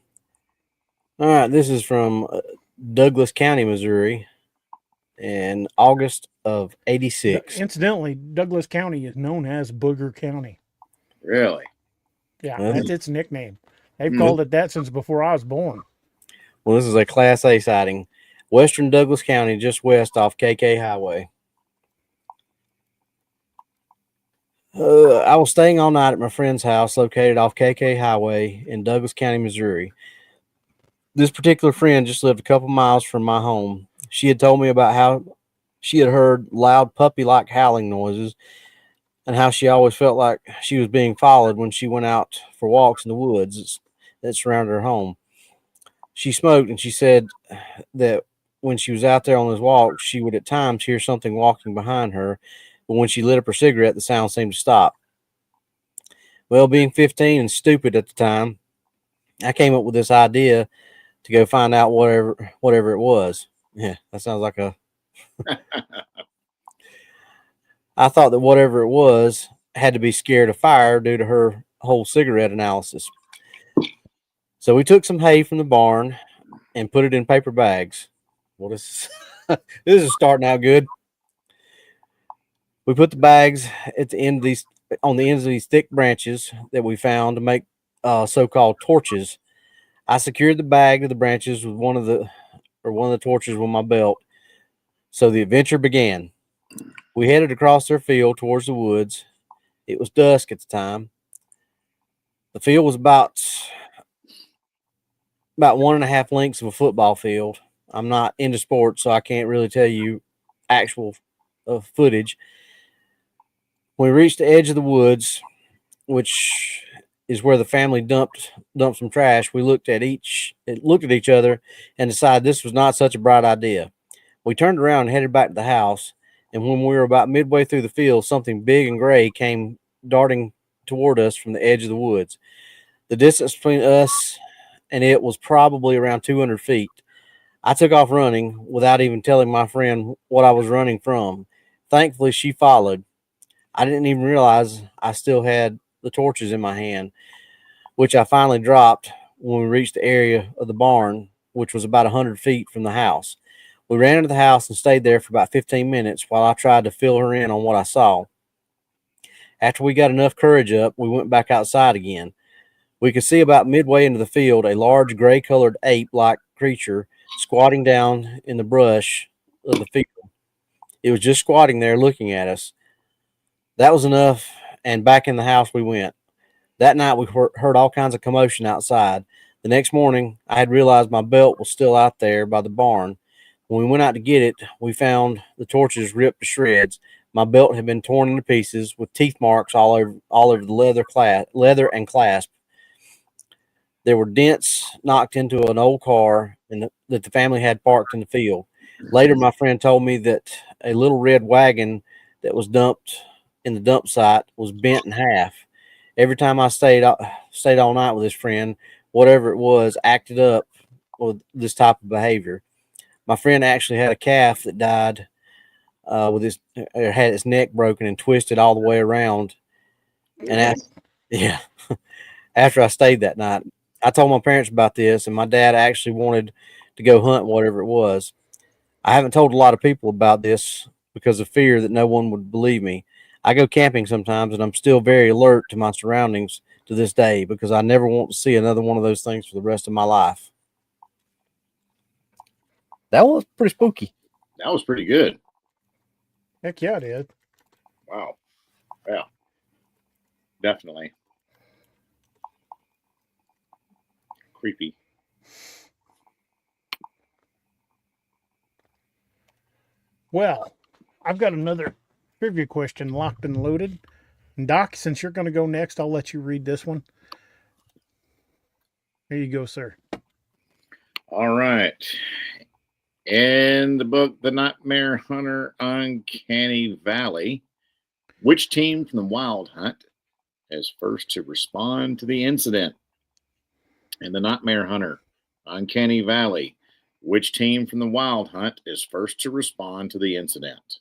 right, this is from Douglas County, Missouri, in August of '86. Incidentally, Douglas County is known as Booger County. Really? Yeah, Well, that's its nickname. They've called it that since before I was born. Well, this is a Class A sighting. Western Douglas County, just west off KK Highway. I was staying all night at my friend's house located off KK Highway in Douglas County, Missouri. This particular friend just lived a couple miles from my home. She had told me about how she had heard loud puppy-like howling noises and how she always felt like she was being followed when she went out for walks in the woods that surrounded her home. She smoked, and she said that when she was out there on those walks, she would at times hear something walking behind her, but when she lit up her cigarette, the sound seemed to stop. Well, being 15 and stupid at the time, I came up with this idea to go find out whatever it was. Yeah, that sounds like a... I thought that whatever it was had to be scared of fire due to her whole cigarette analysis. So we took some hay from the barn and put it in paper bags. What is this? This is starting out good. We put the bags on the ends of these thick branches that we found to make so-called torches. I secured the bag to the branches with one of the torches with my belt. So the adventure began. We headed across their field towards the woods. It was dusk at the time. The field was about 1.5 lengths of a football field. I'm not into sports, so I can't really tell you actual footage. When we reached the edge of the woods, which is where the family dumped some trash, we looked at each other and decided this was not such a bright idea. We turned around and headed back to the house, and when we were about midway through the field, something big and gray came darting toward us from the edge of the woods. The distance between us and it was probably around 200 feet. I took off running without even telling my friend what I was running from. Thankfully, she followed. I didn't even realize I still had the torches in my hand. which I finally dropped when we reached the area of the barn, which was about 100 feet from the house. We ran into the house and stayed there for about 15 minutes while I tried to fill her in on what I saw. After we got enough courage up, we went back outside again. We could see about midway into the field a large gray-colored ape-like creature squatting down in the brush of the field. It was just squatting there looking at us. That was enough, and back in the house we went. That night we heard all kinds of commotion outside. The next morning, I had realized my belt was still out there by the barn. When we went out to get it, we found the torches ripped to shreds. My belt had been torn into pieces with teeth marks all over the leather and clasp. There were dents knocked into an old car that the family had parked in the field. Later, my friend told me that a little red wagon that was dumped in the dump site was bent in half. Every time I stayed all night with this friend, whatever it was acted up with this type of behavior. My friend actually had a calf that died had its neck broken and twisted all the way around. And after I stayed that night, I told my parents about this, and my dad actually wanted to go hunt whatever it was. I haven't told a lot of people about this because of fear that no one would believe me. I go camping sometimes, and I'm still very alert to my surroundings to this day because I never want to see another one of those things for the rest of my life. That was pretty spooky. That was pretty good. Heck yeah, it is. Wow. Yeah. Definitely. Creepy. Well, I've got another trivia question locked and loaded. And Doc, since you're going to go next, I'll let you read this one. There you go, sir. All right. In the book, The Nightmare Hunter Uncanny Valley, which team from the Wild Hunt is first to respond to the incident? In The Nightmare Hunter Uncanny Valley, which team from the Wild Hunt is first to respond to the incident?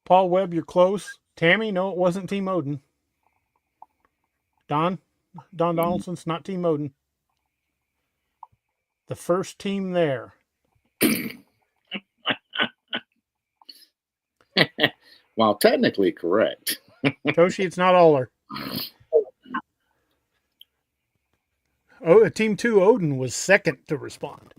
Paul Webb, you're close. Tammy, no, it wasn't Team Odin. Don Donaldson's not Team Odin. The first team there. While technically correct. Toshi, it's not Aller. Oh, Team 2 Odin was second to respond.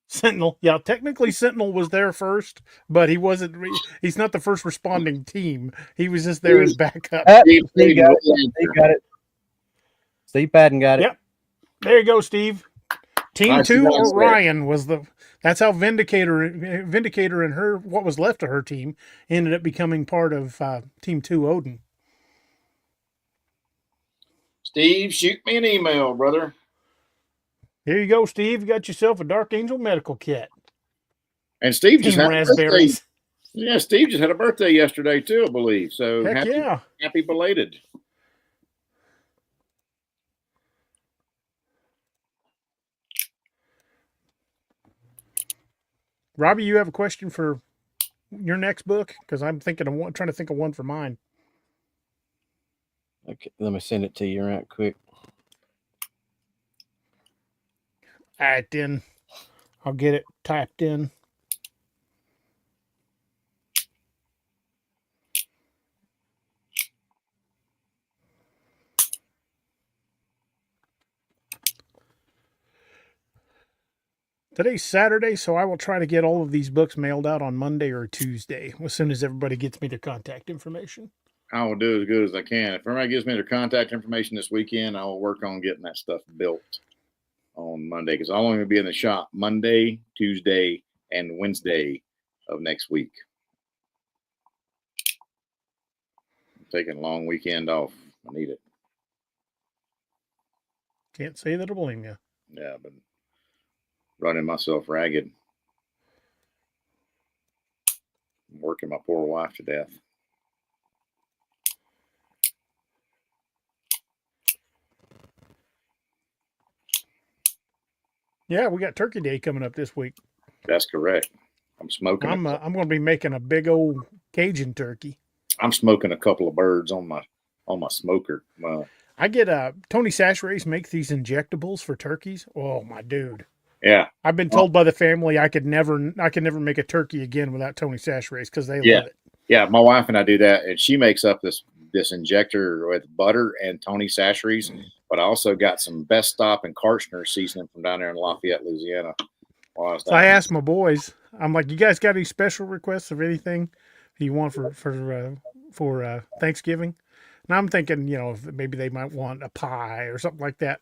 Sentinel. Yeah, technically Sentinel was there first, but he's not the first responding team. He was just there as backup. Steve got it. Steve Padden got it. Yep. There you go, Steve. Team 2 Orion was that's how Vindicator and her, what was left of her team, ended up becoming part of Team 2 Odin. Steve, shoot me an email, brother. Here you go, Steve. You got yourself a Dark Angel medical kit. And Steve Team just had raspberries. Yeah, Steve just had a birthday yesterday too, I believe. So Heck happy belated. Robbie, you have a question for your next book? Because I'm trying to think of one for mine. Okay, let me send it to you right quick. All right, then. I'll get it typed in. Today's Saturday, so I will try to get all of these books mailed out on Monday or Tuesday, as soon as everybody gets me their contact information. I will do as good as I can. If everybody gives me their contact information this weekend, I will work on getting that stuff built on Monday, because I'll only be in the shop Monday, Tuesday, and Wednesday of next week. I'm taking a long weekend off. I need it. Can't say that I blame you. Yeah, but running myself ragged. I'm working my poor wife to death. Yeah, we got Turkey Day coming up this week. That's correct. I'm smoking. I'm going to be making a big old Cajun turkey. I'm smoking a couple of birds on my smoker. I get Tony Sacherace make these injectables for turkeys. Oh my dude. Yeah. I've been told by the family I could never make a turkey again without Tony Sacherace because they love it. Yeah, my wife and I do that, and she makes up this injector with butter and Tony Sacherace, but I also got some Best Stop and Karchner seasoning from down there in Lafayette, Louisiana. So I asked my boys, I'm like, you guys got any special requests of anything you want for Thanksgiving? And I'm thinking, maybe they might want a pie or something like that.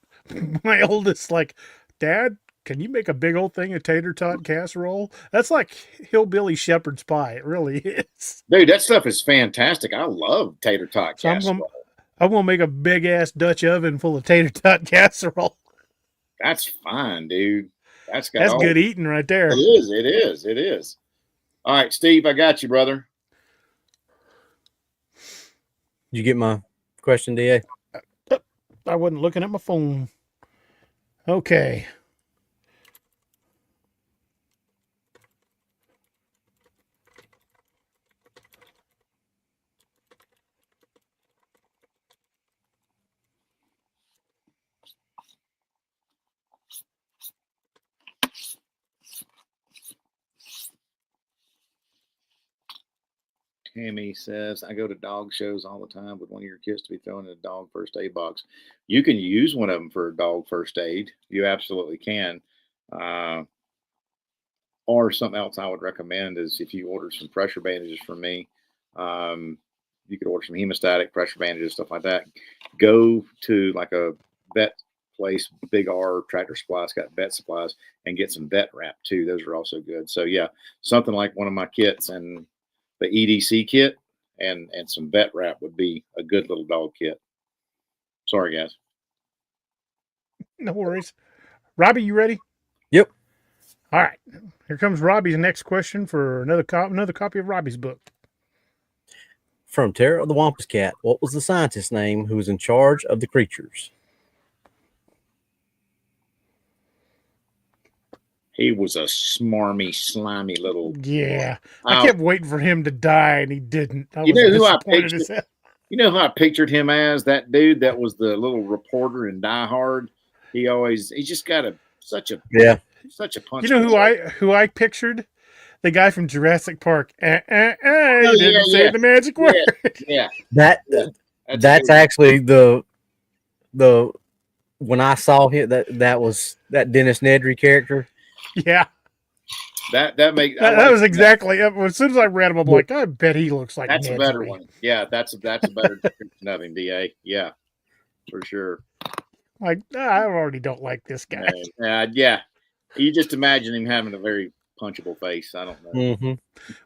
My oldest like, Dad, can you make a big old thing of tater tot casserole? That's like hillbilly shepherd's pie. It really is. Dude, that stuff is fantastic. I love tater tot casserole. I'm gonna make a big ass Dutch oven full of tater tot casserole. That's fine, dude. That's good eating right there. It is. All right, Steve, I got you, brother. Did you get my question, DA? I wasn't looking at my phone. Okay. Tammy says, I go to dog shows all the time. Would one of your kids to be thrown in a dog first aid box? You can use one of them for dog first aid. You absolutely can. Or something else I would recommend is if you order some pressure bandages from me, you could order some hemostatic pressure bandages, stuff like that. Go to like a vet place, Big R Tractor Supply's got vet supplies, and get some vet wrap too. Those are also good. So yeah, something like one of my kits and the EDC kit and some vet wrap would be a good little dog kit. Sorry, guys. No worries. Robbie, you ready? Yep. All right. Here comes Robbie's next question for another copy of Robbie's book. From Terror of the Wampus Cat, what was the scientist's name who was in charge of the creatures? He was a smarmy, slimy little. Yeah. I kept waiting for him to die, and he didn't. You know who I pictured him as? That dude that was the little reporter in Die Hard. He's just got such a punch. You know who I pictured? The guy from Jurassic Park. Didn't say the magic word. Yeah. That's actually the when I saw him that was that Dennis Nedry character. Yeah. That was exactly as soon as I read him, I'm like, I bet he looks like that's Nedry. A better one. Yeah, that's a better description of him, DA. Yeah, for sure. Like, I already don't like this guy. Yeah. You just imagine him having a very punchable face. I don't know. Mm-hmm.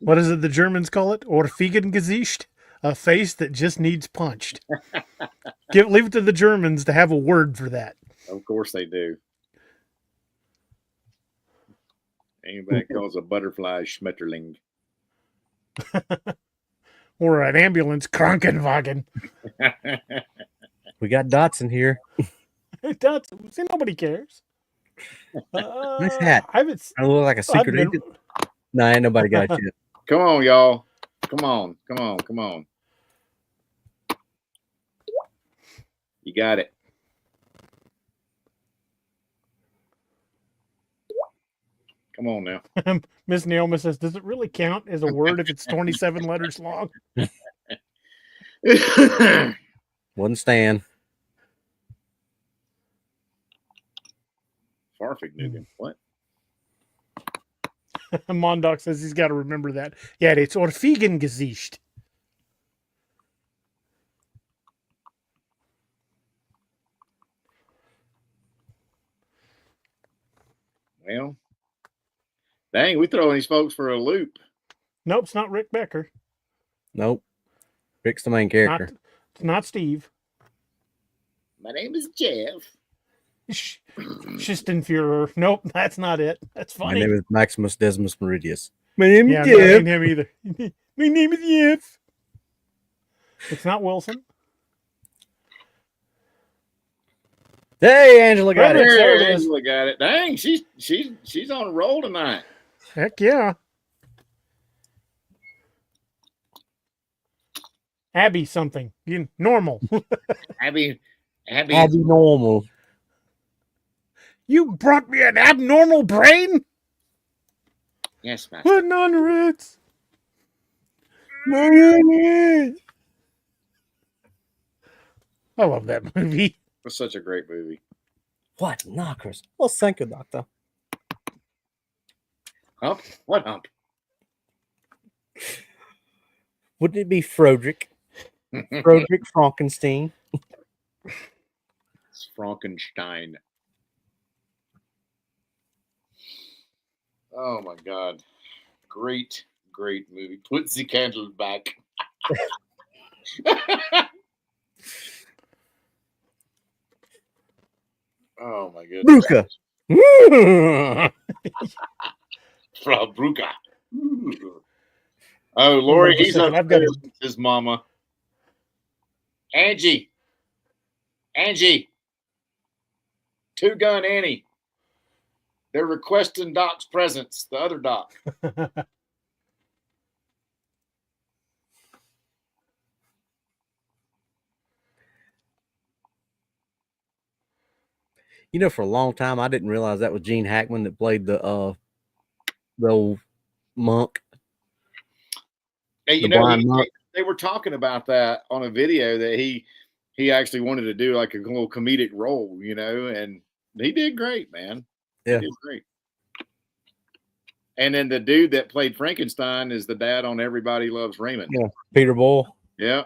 What is it the Germans call it? Orfigengesicht? A face that just needs punched. Leave it to the Germans to have a word for that. Of course they do. Anybody calls a butterfly Schmetterling. Or an ambulance Krankenwagen. We got Dotson here. Dotson. See, nobody cares. Nice hat. I look like a secret agent. No, ain't nobody got you. Come on, y'all. Come on. You got it. Come on now. Miss Naomi says, does it really count as a word if it's 27 letters long? Wouldn't stand. Farfignugan. What? Mondoc says he's got to remember that. Yeah, it's Orfigengesicht. Well, dang, we throwing these folks for a loop. Nope, it's not Rick Becker. Nope. Rick's the main character. It's not Steve. My name is Jeff. Schistenführer. Nope, that's not it. That's funny. My name is Maximus Decimus Meridius. My name is Jeff. Not him either. My name is Jeff. It's not Wilson. Hey, Angela got it. There it There, is. Angela got it. Dang, she's on a roll tonight. Heck yeah. Abby something. Normal. Abby, Abby normal. You brought me an abnormal brain? yes, master. Putting on the Ritz. I love that movie. It's such a great movie. What knockers? Well, thank you, doctor. Hump? What hump? Wouldn't it be Froderick? Froderick Frankenstein. It's Frankenstein. Oh my God. Great, great movie. Put the candle back. Oh my goodness. Bruca. Frau Bruca. Oh, Lori, Hold on a he's second, I've got upstairs with his mama. Angie. Two Gun Annie. They're requesting Doc's presence, the other Doc. You know, for a long time, I didn't realize that was Gene Hackman that played the old monk. Hey, you The know, blind monk. they were talking about that on a video that he actually wanted to do like a little comedic role, you know, and he did great, man. Yeah. He did great. And then the dude that played Frankenstein is the dad on Everybody Loves Raymond. Yeah. Peter Boyle. Yeah.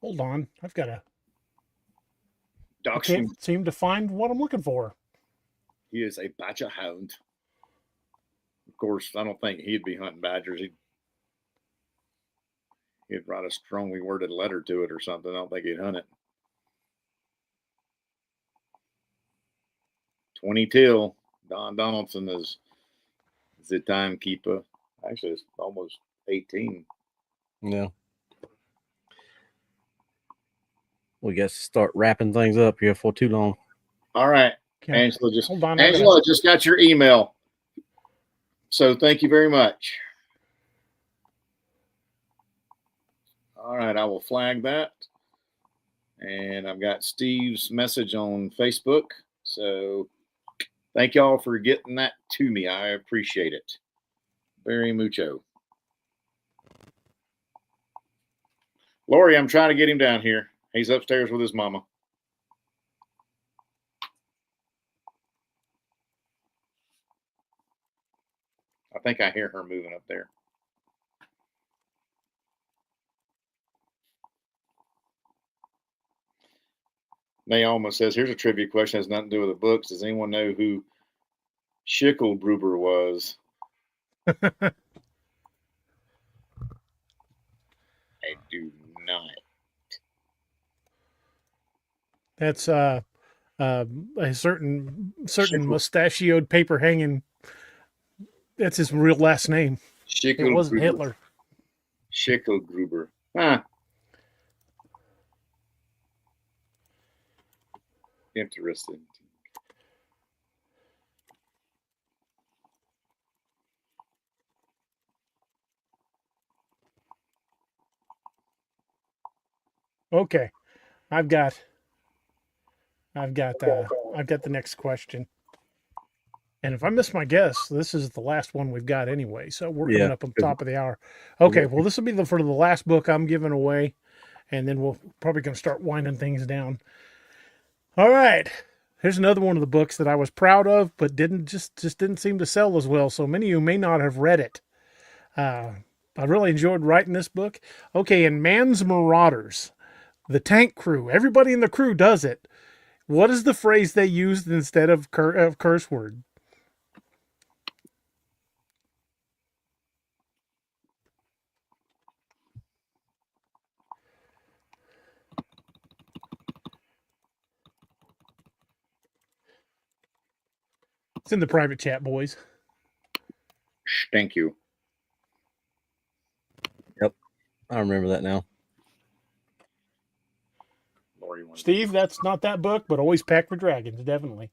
Hold on. I've got a. I Doc can't seem to find what I'm looking for. He is a badger hound. Of course, I don't think he'd be hunting badgers. He'd write a strongly worded letter to it or something. I don't think he'd hunt it. 20 till. Don Donaldson is the timekeeper. Actually, it's almost 18. Yeah. We got to start wrapping things up here for too long. All right. Okay. Angela Hold on. Angela just got your email. So thank you very much. All right, I will flag that. And I've got Steve's message on Facebook. So thank y'all for getting that to me. I appreciate it very mucho. Lori, I'm trying to get him down here. He's upstairs with his mama. I think I hear her moving up there. Naoma says, here's a trivia question. Has nothing to do with the books. Does anyone know who Schicklgruber was? I do not. That's a certain mustachioed paper hanging. That's his real last name. It wasn't Hitler. Schicklgruber. Huh. Interesting. Okay, I've got the next question. And if I miss my guess, this is the last one we've got anyway. So we're coming up on top of the hour. Okay, well, this will be for the last book I'm giving away, and then we'll probably going to start winding things down. All right, here's another one of the books that I was proud of, but didn't seem to sell as well. So many of you may not have read it. I really enjoyed writing this book. Okay, in Man's Marauders, the tank crew, everybody in the crew does it. What is the phrase they used instead of curse word? It's in the private chat, boys. Thank you. Yep. I remember that now. Lori wanted Steve, that's not that book, but always pack for dragons, definitely.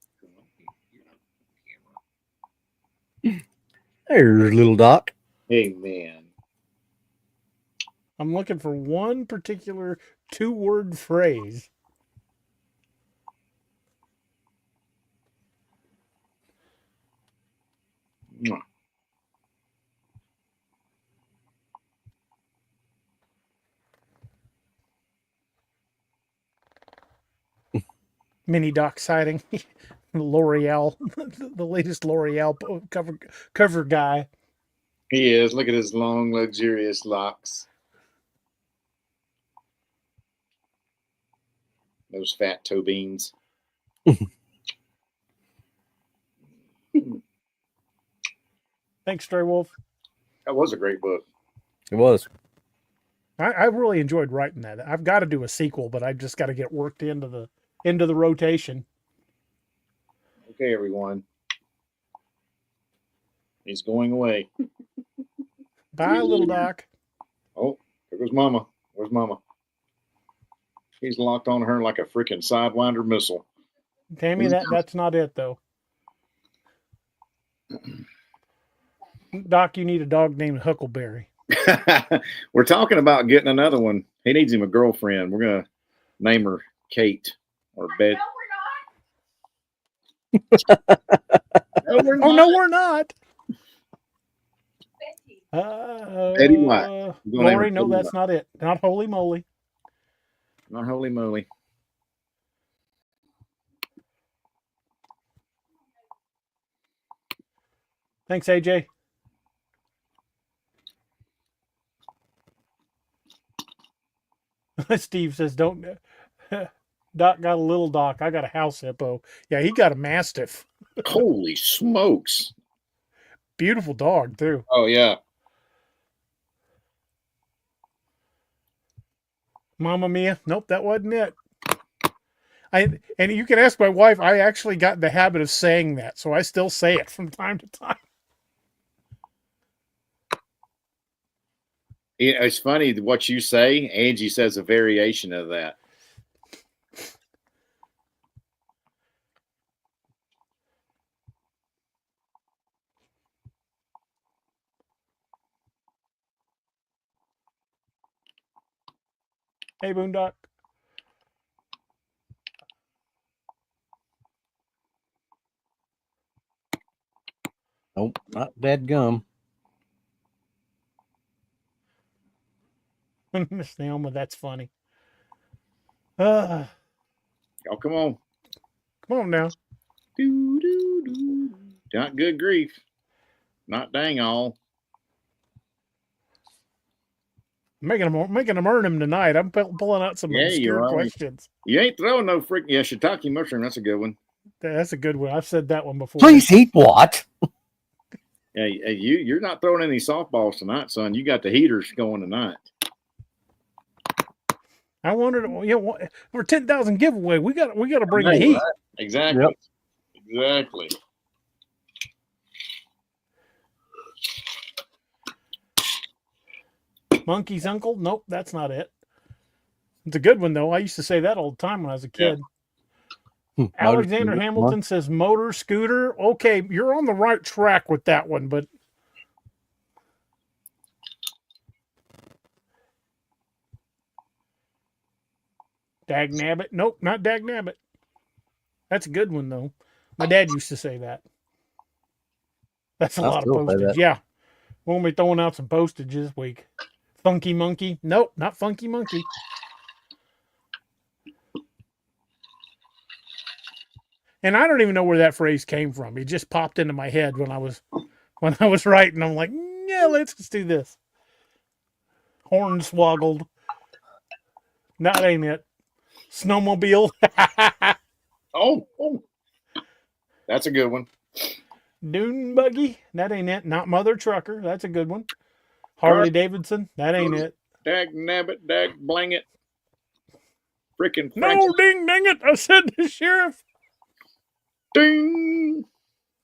There's little Doc. Hey, man. I'm looking for one particular 2-word phrase. Mwah. Mini Doc sighting. L'Oreal, the latest L'Oreal cover guy. He is. Look at his long, luxurious locks. Those fat toe beans. Thanks, Stray Wolf. That was a great book. It was. I really enjoyed writing that. I've got to do a sequel, but I've just got to get worked into the rotation. Okay, everyone. He's going away. Bye, little Doc. Oh, there goes Mama. Where's Mama? He's locked on her like a freaking Sidewinder missile. Tammy, that's not it, though. Doc, you need a dog named Huckleberry. We're talking about getting another one. He needs him a girlfriend. We're going to name her Kate or Bet. Oh, no, we're not. Betty White. Lori, no, that's not it. Not Holy Moly. Not Holy Moly. Thanks, AJ. Steve says, don't. Doc got a little Doc. I got a house hippo. Yeah, he got a Mastiff. Holy smokes. Beautiful dog, too. Oh, yeah. Mamma Mia. Nope, that wasn't it. And you can ask my wife, I actually got in the habit of saying that, so I still say it from time to time. It's funny what you say. Angie says a variation of that. Hey, Boondock. Nope, not dead gum. Miss Naoma, that's funny. Oh, come on. Come on now. Doo, doo, doo. Not good grief. Not dang all. Making them earn him tonight. I'm pulling out some obscure questions. You ain't throwing no freaking shiitake mushroom. That's a good one. That's a good one. I've said that one before. Please eat what? Yeah, you're not throwing any softballs tonight, son. You got the heaters going tonight. I wondered, for 10,000 giveaway, we got to bring the heat. Right? Exactly. Yep. Exactly. Monkey's uncle? Nope, that's not it. It's a good one though. I used to say that all the time when I was a kid. Yeah. Alexander Hamilton says motor scooter. Okay, you're on the right track with that one, but Dag Nabbit? Nope, not Dag Nabbit. That's a good one though. My dad used to say that. That's a lot of postage. Yeah. We'll be throwing out some postage this week. Funky Monkey? Nope, not Funky Monkey. And I don't even know where that phrase came from. It just popped into my head when I was writing. I'm like, yeah, let's do this. Hornswoggled. That ain't it. Snowmobile. Oh, that's a good one. Dune buggy. That ain't it. Not Mother Trucker. That's a good one. Harley Davidson. That ain't it. Dag nabbit, dag blang it. Freaking No, Francis. ding dang it. I said the sheriff. Ding.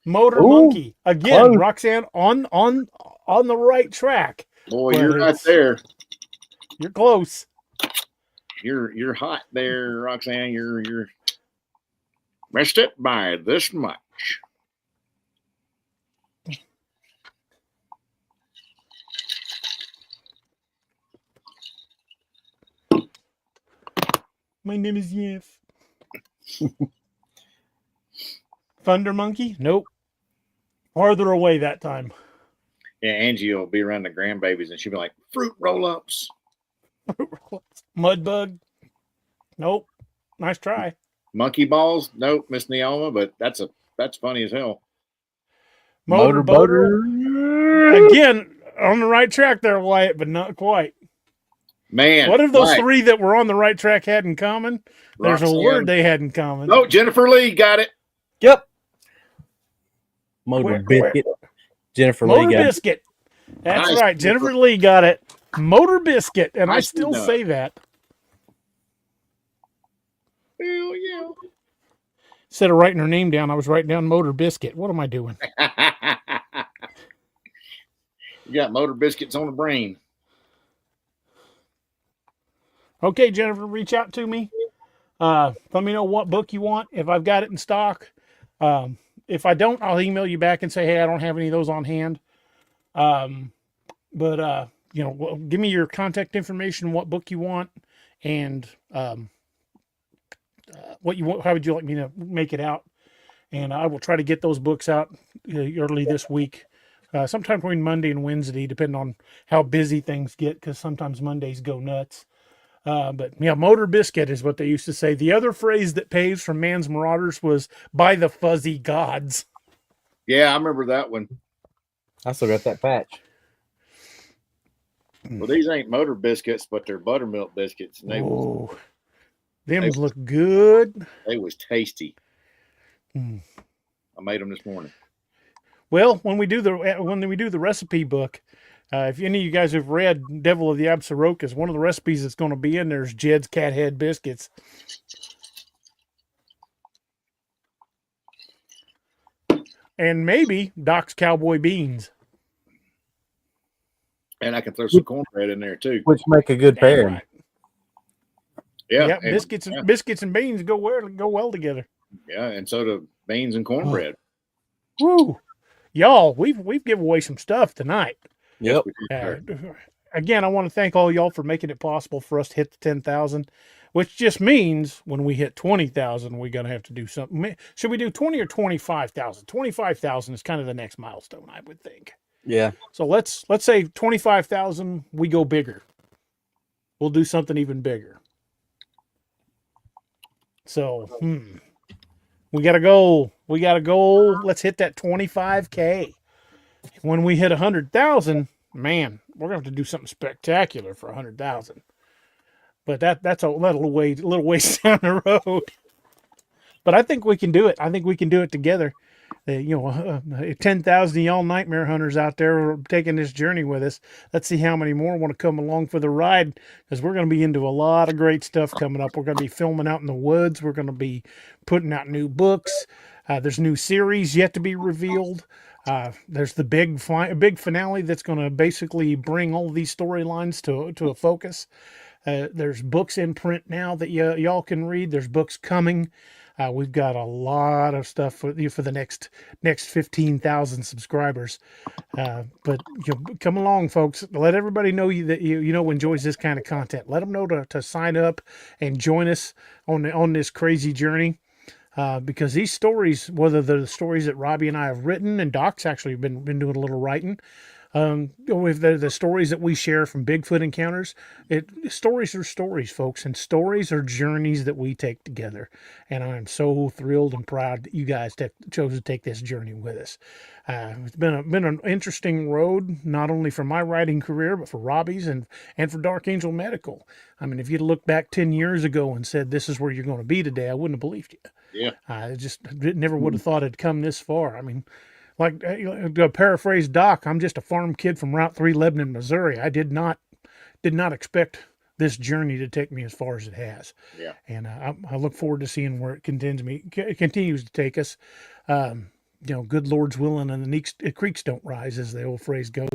Motor Monkey. Again, close. Roxanne on the right track. Boy, you're right there. You're close. You're hot there, Roxanne. You're missed it by this much. My name is Jeff. Thunder Monkey? Nope. Farther away that time. Yeah, Angie will be around the grandbabies and she'll be like, fruit roll-ups. Mudbug? Nope. Nice try. Monkey balls? Nope, Miss Neoma, but that's funny as hell. Motorboater. Again, on the right track there, Wyatt, but not quite. Man. What if those right. three that were on the right track had in common? There's Roxanne. a word they had in common. No, Jennifer Lee got it. Yep. Motor Biscuit. Jennifer Motor Lee got Biscuit. That's Nice. right. Jennifer Lee got it. Motor Biscuit. And I Nice still enough. say that. Hell yeah. Instead of writing her name down, I was writing down Motor Biscuit. What am I doing? You got motor biscuits on the brain. Okay, Jennifer, reach out to me. Let me know what book you want, if I've got it in stock. If I don't, I'll email you back and say, hey, I don't have any of those on hand. But give me your contact information, what book you want, and what you want. How would you like me to make it out? And I will try to get those books out early this week. Sometime between Monday and Wednesday, depending on how busy things get, because sometimes Mondays go nuts. But yeah, Motor Biscuit is what they used to say. The other phrase that pays from Man's Marauders was by the fuzzy gods. Yeah, I remember that one. I still got that patch. Well, these ain't motor biscuits, but they're buttermilk biscuits, and they Them look good. was tasty. Mm. I made them this morning. Well, when we do the recipe book, if any of you guys have read Devil of the Absarokas, one of the recipes that's going to be in there is Jed's cat head biscuits. And maybe Doc's cowboy beans. And I can throw some cornbread in there too. Which make a good pair. Right. Yeah, and, biscuits and beans go well together. Yeah, and so do beans and cornbread. Woo, y'all, we've given away some stuff tonight. Yep. Again, I want to thank all y'all for making it possible for us to hit the 10,000, which just means when we hit 20,000, we're gonna have to do something. Should we do 20 or 25,000? 25,000 is kind of the next milestone, I would think. Yeah. So let's say 25,000. We go bigger. We'll do something even bigger. So, we got a goal. Let's hit that 25K. When we hit 100,000, man, we're going to have to do something spectacular for 100,000. But that's a little ways down the road. But I think we can do it. I think we can do it together. 10,000 of y'all nightmare hunters out there are taking this journey with us. Let's see how many more want to come along for the ride, because we're going to be into a lot of great stuff coming up. We're going to be filming out in the woods. We're going to be putting out new books. There's new series yet to be revealed. There's the big finale that's going to basically bring all these storylines to a focus. There's books in print now that y'all can read. There's books coming. We've got a lot of stuff for the next 15,000 subscribers. But come along, folks. Let everybody know that enjoys this kind of content. Let them know to sign up and join us on this crazy journey. Because these stories, whether they're the stories that Robbie and I have written, and Doc's actually been doing a little writing, with the stories that we share from Bigfoot encounters, stories are stories, folks, and stories are journeys that we take together. And I'm so thrilled and proud that you guys chose to take this journey with us. It's been an interesting road, not only for my writing career, but for Robbie's and for Dark Angel Medical. I mean, if you'd looked back 10 years ago and said, this is where you're going to be today, I wouldn't have believed you. Yeah. I just never would have thought it'd come this far. I mean, like to paraphrase Doc, I'm just a farm kid from Route 3, Lebanon, Missouri. I did not expect this journey to take me as far as it has. Yeah. And I look forward to seeing where it continues to take us. Good Lord's willing, and the creeks don't rise, as the old phrase goes.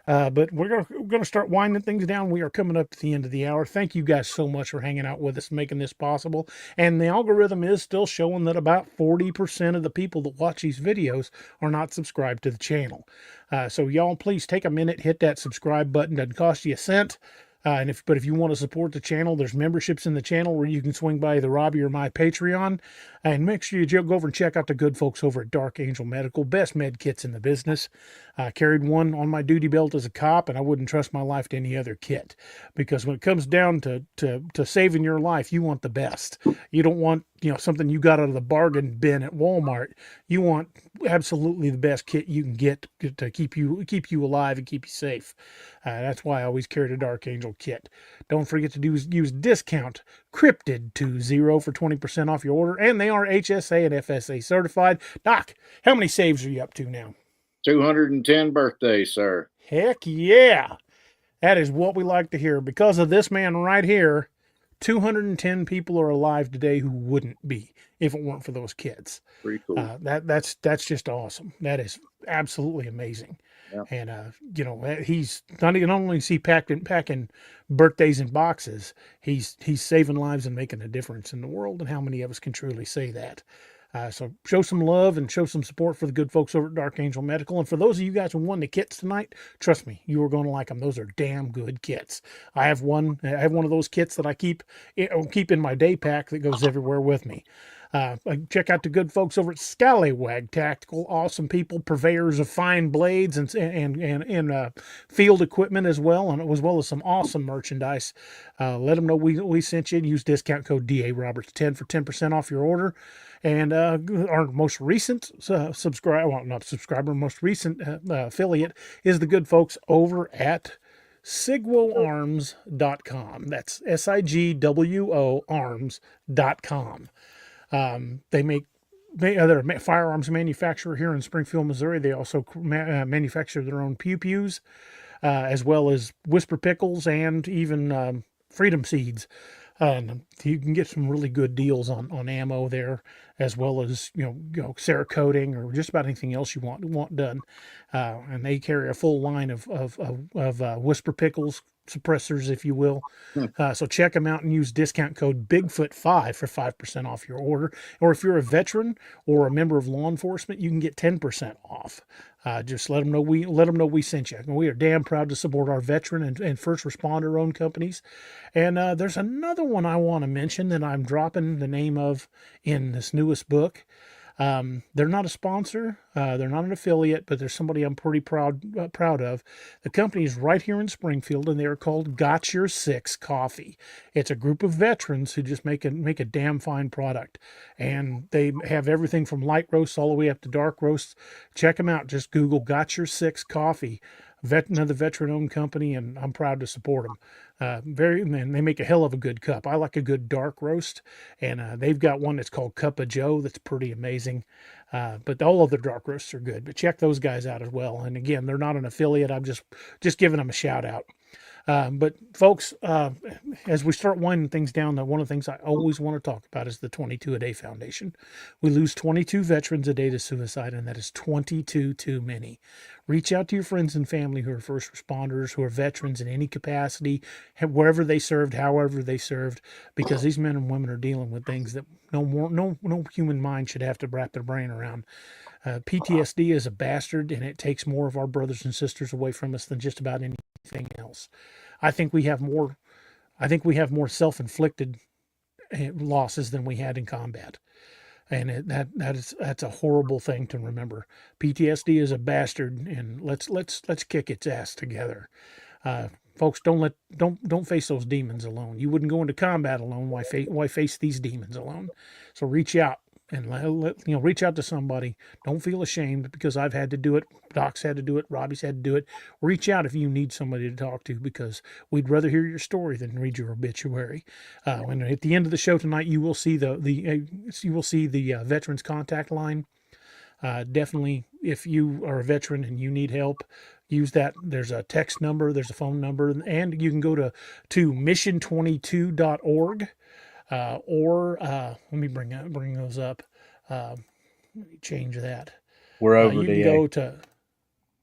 But we're gonna start winding things down. We are coming up to the end of the hour. Thank you guys so much for hanging out with us, making this possible. And the algorithm is still showing that about 40% of the people that watch these videos are not subscribed to the channel. So y'all, please take a minute, hit that subscribe button. Doesn't cost you a cent. But if you want to support the channel, there's memberships in the channel where you can swing by the Robbie or my Patreon, and make sure you go over and check out the good folks over at Dark Angel Medical, best med kits in the business. I carried one on my duty belt as a cop, and I wouldn't trust my life to any other kit, because when it comes down to saving your life, you want the best. You don't want something you got out of the bargain bin at Walmart. You want absolutely the best kit you can get to keep you alive and keep you safe. That's why I always carry the Dark Angel kit. Don't forget to use discount Cryptid20 for 20% off your order, and they are HSA and FSA certified. Doc, how many saves are you up to now? 210 birthdays, sir. Heck yeah. That is what we like to hear. Because of this man right here, 210 people are alive today who wouldn't be if it weren't for those kids. Pretty cool. That's just awesome. That is absolutely amazing. Yeah. And he's not only is he packing birthdays in boxes, he's saving lives and making a difference in the world. And how many of us can truly say that? So show some love and show some support for the good folks over at Dark Angel Medical. And for those of you guys who won the kits tonight, trust me, you are going to like them. Those are damn good kits. I have one of those kits that I keep in my day pack that goes everywhere with me. Check out the good folks over at Scallywag Tactical. Awesome people, purveyors of fine blades and field equipment as well as some awesome merchandise. Let them know we sent you. Use discount code DA Roberts 10 for 10% off your order. And our most recent most recent affiliate is the good folks over at sigwoarms.com. That's SIGWO arms.com. They're a firearms manufacturer here in Springfield, Missouri. They also manufacture their own pew-pews, as well as whisper pickles and even freedom seeds. And you can get some really good deals on ammo there, as well as Cerakoting or just about anything else you want done. And they carry a full line of whisper pickles, suppressors, if you will. So check them out and use discount code Bigfoot5 for 5% off your order. Or if you're a veteran or a member of law enforcement, you can get 10% off. Just let them know we sent you. We are damn proud to support our veteran and first responder owned companies. And there's another one I want to mention that I'm dropping the name of in this newest book. They're not a sponsor, they're not an affiliate, but there's somebody I'm pretty proud of. The company is right here in Springfield, and they are called Got Your Six Coffee. It's a group of veterans who just make a damn fine product, and they have everything from light roasts all the way up to dark roasts. Check them out. Just Google Got Your Six Coffee. Another veteran-owned company, and I'm proud to support them. They make a hell of a good cup. I like a good dark roast, and they've got one that's called Cup of Joe that's pretty amazing. But all of their dark roasts are good. But check those guys out as well. And again, they're not an affiliate. I'm just giving them a shout out. But folks, as we start winding things down, one of the things I always want to talk about is the 22 a Day Foundation. We lose 22 veterans a day to suicide, and that is 22 too many. Reach out to your friends and family who are first responders, who are veterans in any capacity, wherever they served, however they served, because these men and women are dealing with things that no human mind should have to wrap their brain around. PTSD is a bastard, and it takes more of our brothers and sisters away from us than just about anything else. I think we have more self-inflicted losses than we had in combat. And that's a horrible thing to remember. PTSD is a bastard, and let's kick its ass together. Folks, don't face those demons alone. You wouldn't go into combat alone. Why face these demons alone? So reach out and reach out to somebody. Don't feel ashamed, because I've had to do it. Doc's had to do it. Robbie's had to do it. Reach out if you need somebody to talk to, because we'd rather hear your story than read your obituary. And at the end of the show tonight, you will see the veterans contact line. Definitely, if you are a veteran and you need help, use that. There's a text number, there's a phone number, and you can go to mission22.org. Or let me bring those up. Let me change that. We're over. You can go to.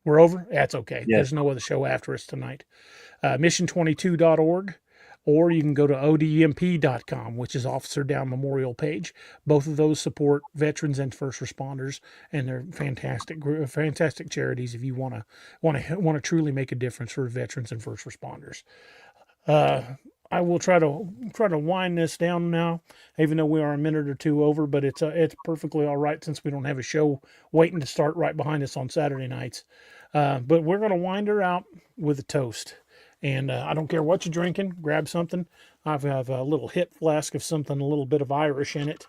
We're over? That's okay. Yes. There's no other show after us tonight. Mission22.org, or you can go to odmp.com, which is Officer Down Memorial page. Both of those support veterans and first responders, and they're fantastic charities if you want to truly make a difference for veterans and first responders. I will try to wind this down now, even though we are a minute or two over, but it's perfectly all right since we don't have a show waiting to start right behind us on Saturday nights. But we're going to wind her out with a toast. And I don't care what you're drinking, grab something. I have a little hip flask of something, a little bit of Irish in it.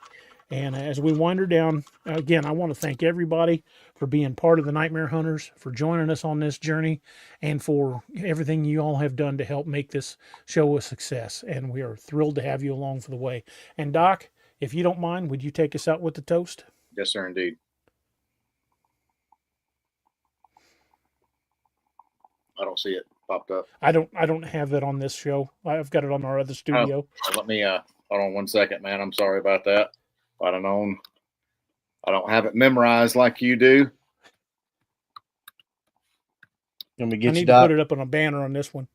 And as we wind her down, again, I want to thank everybody for being part of the Nightmare Hunters, for joining us on this journey, and for everything you all have done to help make this show a success. And we are thrilled to have you along for the way. And Doc, if you don't mind, would you take us out with the toast? Yes, sir, indeed. I don't see it popped up. I don't have that on this show. I've got it on our other studio. Oh, let me hold on 1 second, man. I'm sorry about that. If I'd have known, I don't have it memorized like you do. Let me I get need you, to Doc. put it up on a banner on this one.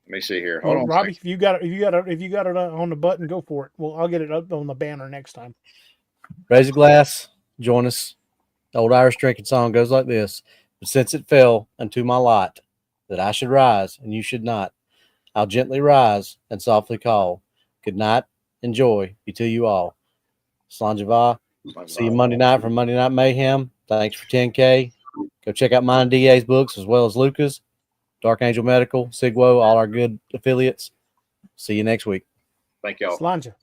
Let me see here. Hold on, Robbie, if you got it on the button, go for it. Well, I'll get it up on the banner next time. Raise a glass. Join us. The old Irish drinking song goes like this. But since it fell unto my lot that I should rise and you should not, I'll gently rise and softly call. Good night and joy be to you all. Slanjava. See you Monday night from Monday Night Mayhem. Thanks for 10K. Go check out mine and DA's books as well as Luca's, Dark Angel Medical, Sigwo, all our good affiliates. See you next week. Thank y'all. Slanja.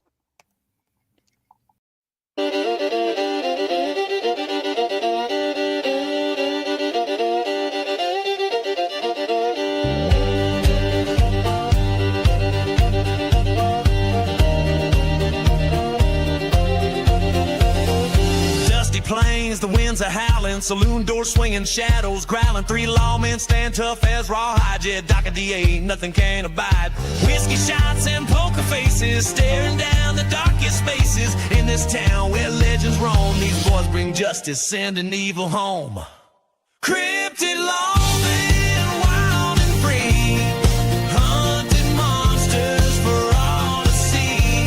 Plains, the winds are howling, saloon doors swinging, shadows growling. Three lawmen stand tough as rawhide. Yeah, Doc and DA, nothing can abide. Whiskey shots and poker faces, staring down the darkest spaces in this town where legends roam. These boys bring justice, sending evil home. Cryptid lawmen, wild and free, hunting monsters for all to see.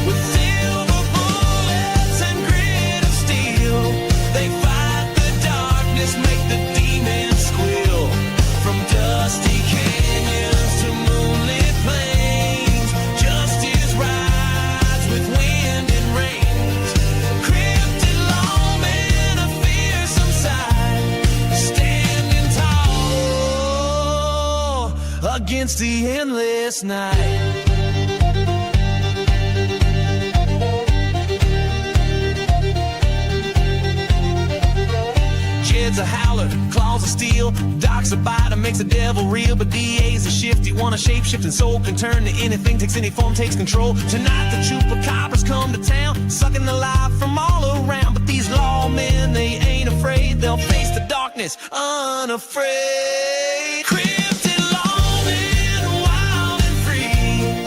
With silver bullets and grit of steel, they fight the darkness, make the demons squeal. From dusty canyons to moonlit plains, justice rides with wind and rains. Cryptid lawmen, a fearsome sight, standing tall against the endless night. Jed's a howler, claws of steel. Doc's a biter, makes the devil real. But DA's a shifty one, a shape-shifting soul. Can turn to anything, takes any form, takes control. Tonight the chupacabras come to town, sucking the life from all around. But these lawmen, they ain't afraid. They'll face the darkness unafraid. Cryptid lawmen, wild and free,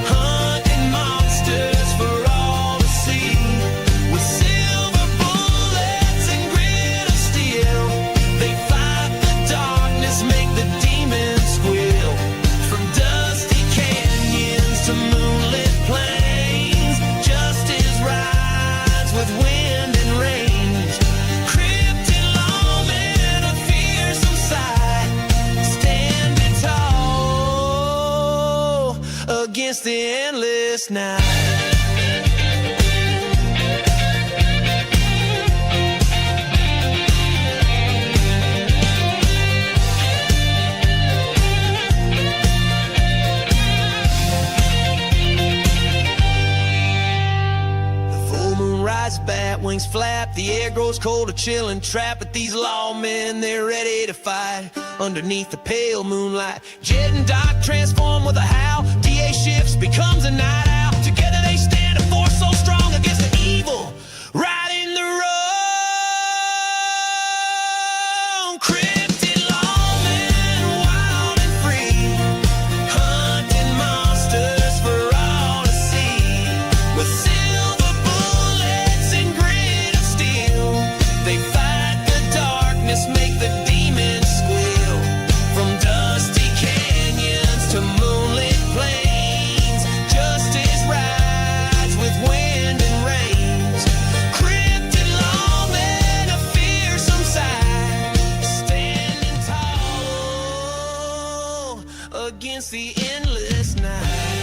hunting monsters for all to see. With silver bullets and grit of steel, they fight the darkness, make the demons squeal. From dusty canyons to moonlit plains, justice rides with wind and rains. Cryptid lawmen, a fearsome sight, standing tall against the endless night. Full moon rises, bat wings flap, the air grows cold, a chill and trap. But these lawmen, they're ready to fight underneath the pale moonlight. Jed and Doc transform with a howl, DA shifts, becomes a night owl. Together they stand, a force so strong against the evil right in the wrong. Cryptid lawmen, wild and free, hunting monsters for all to see. With silver bullets and grit of steel, they fight the darkness, make the against the endless night.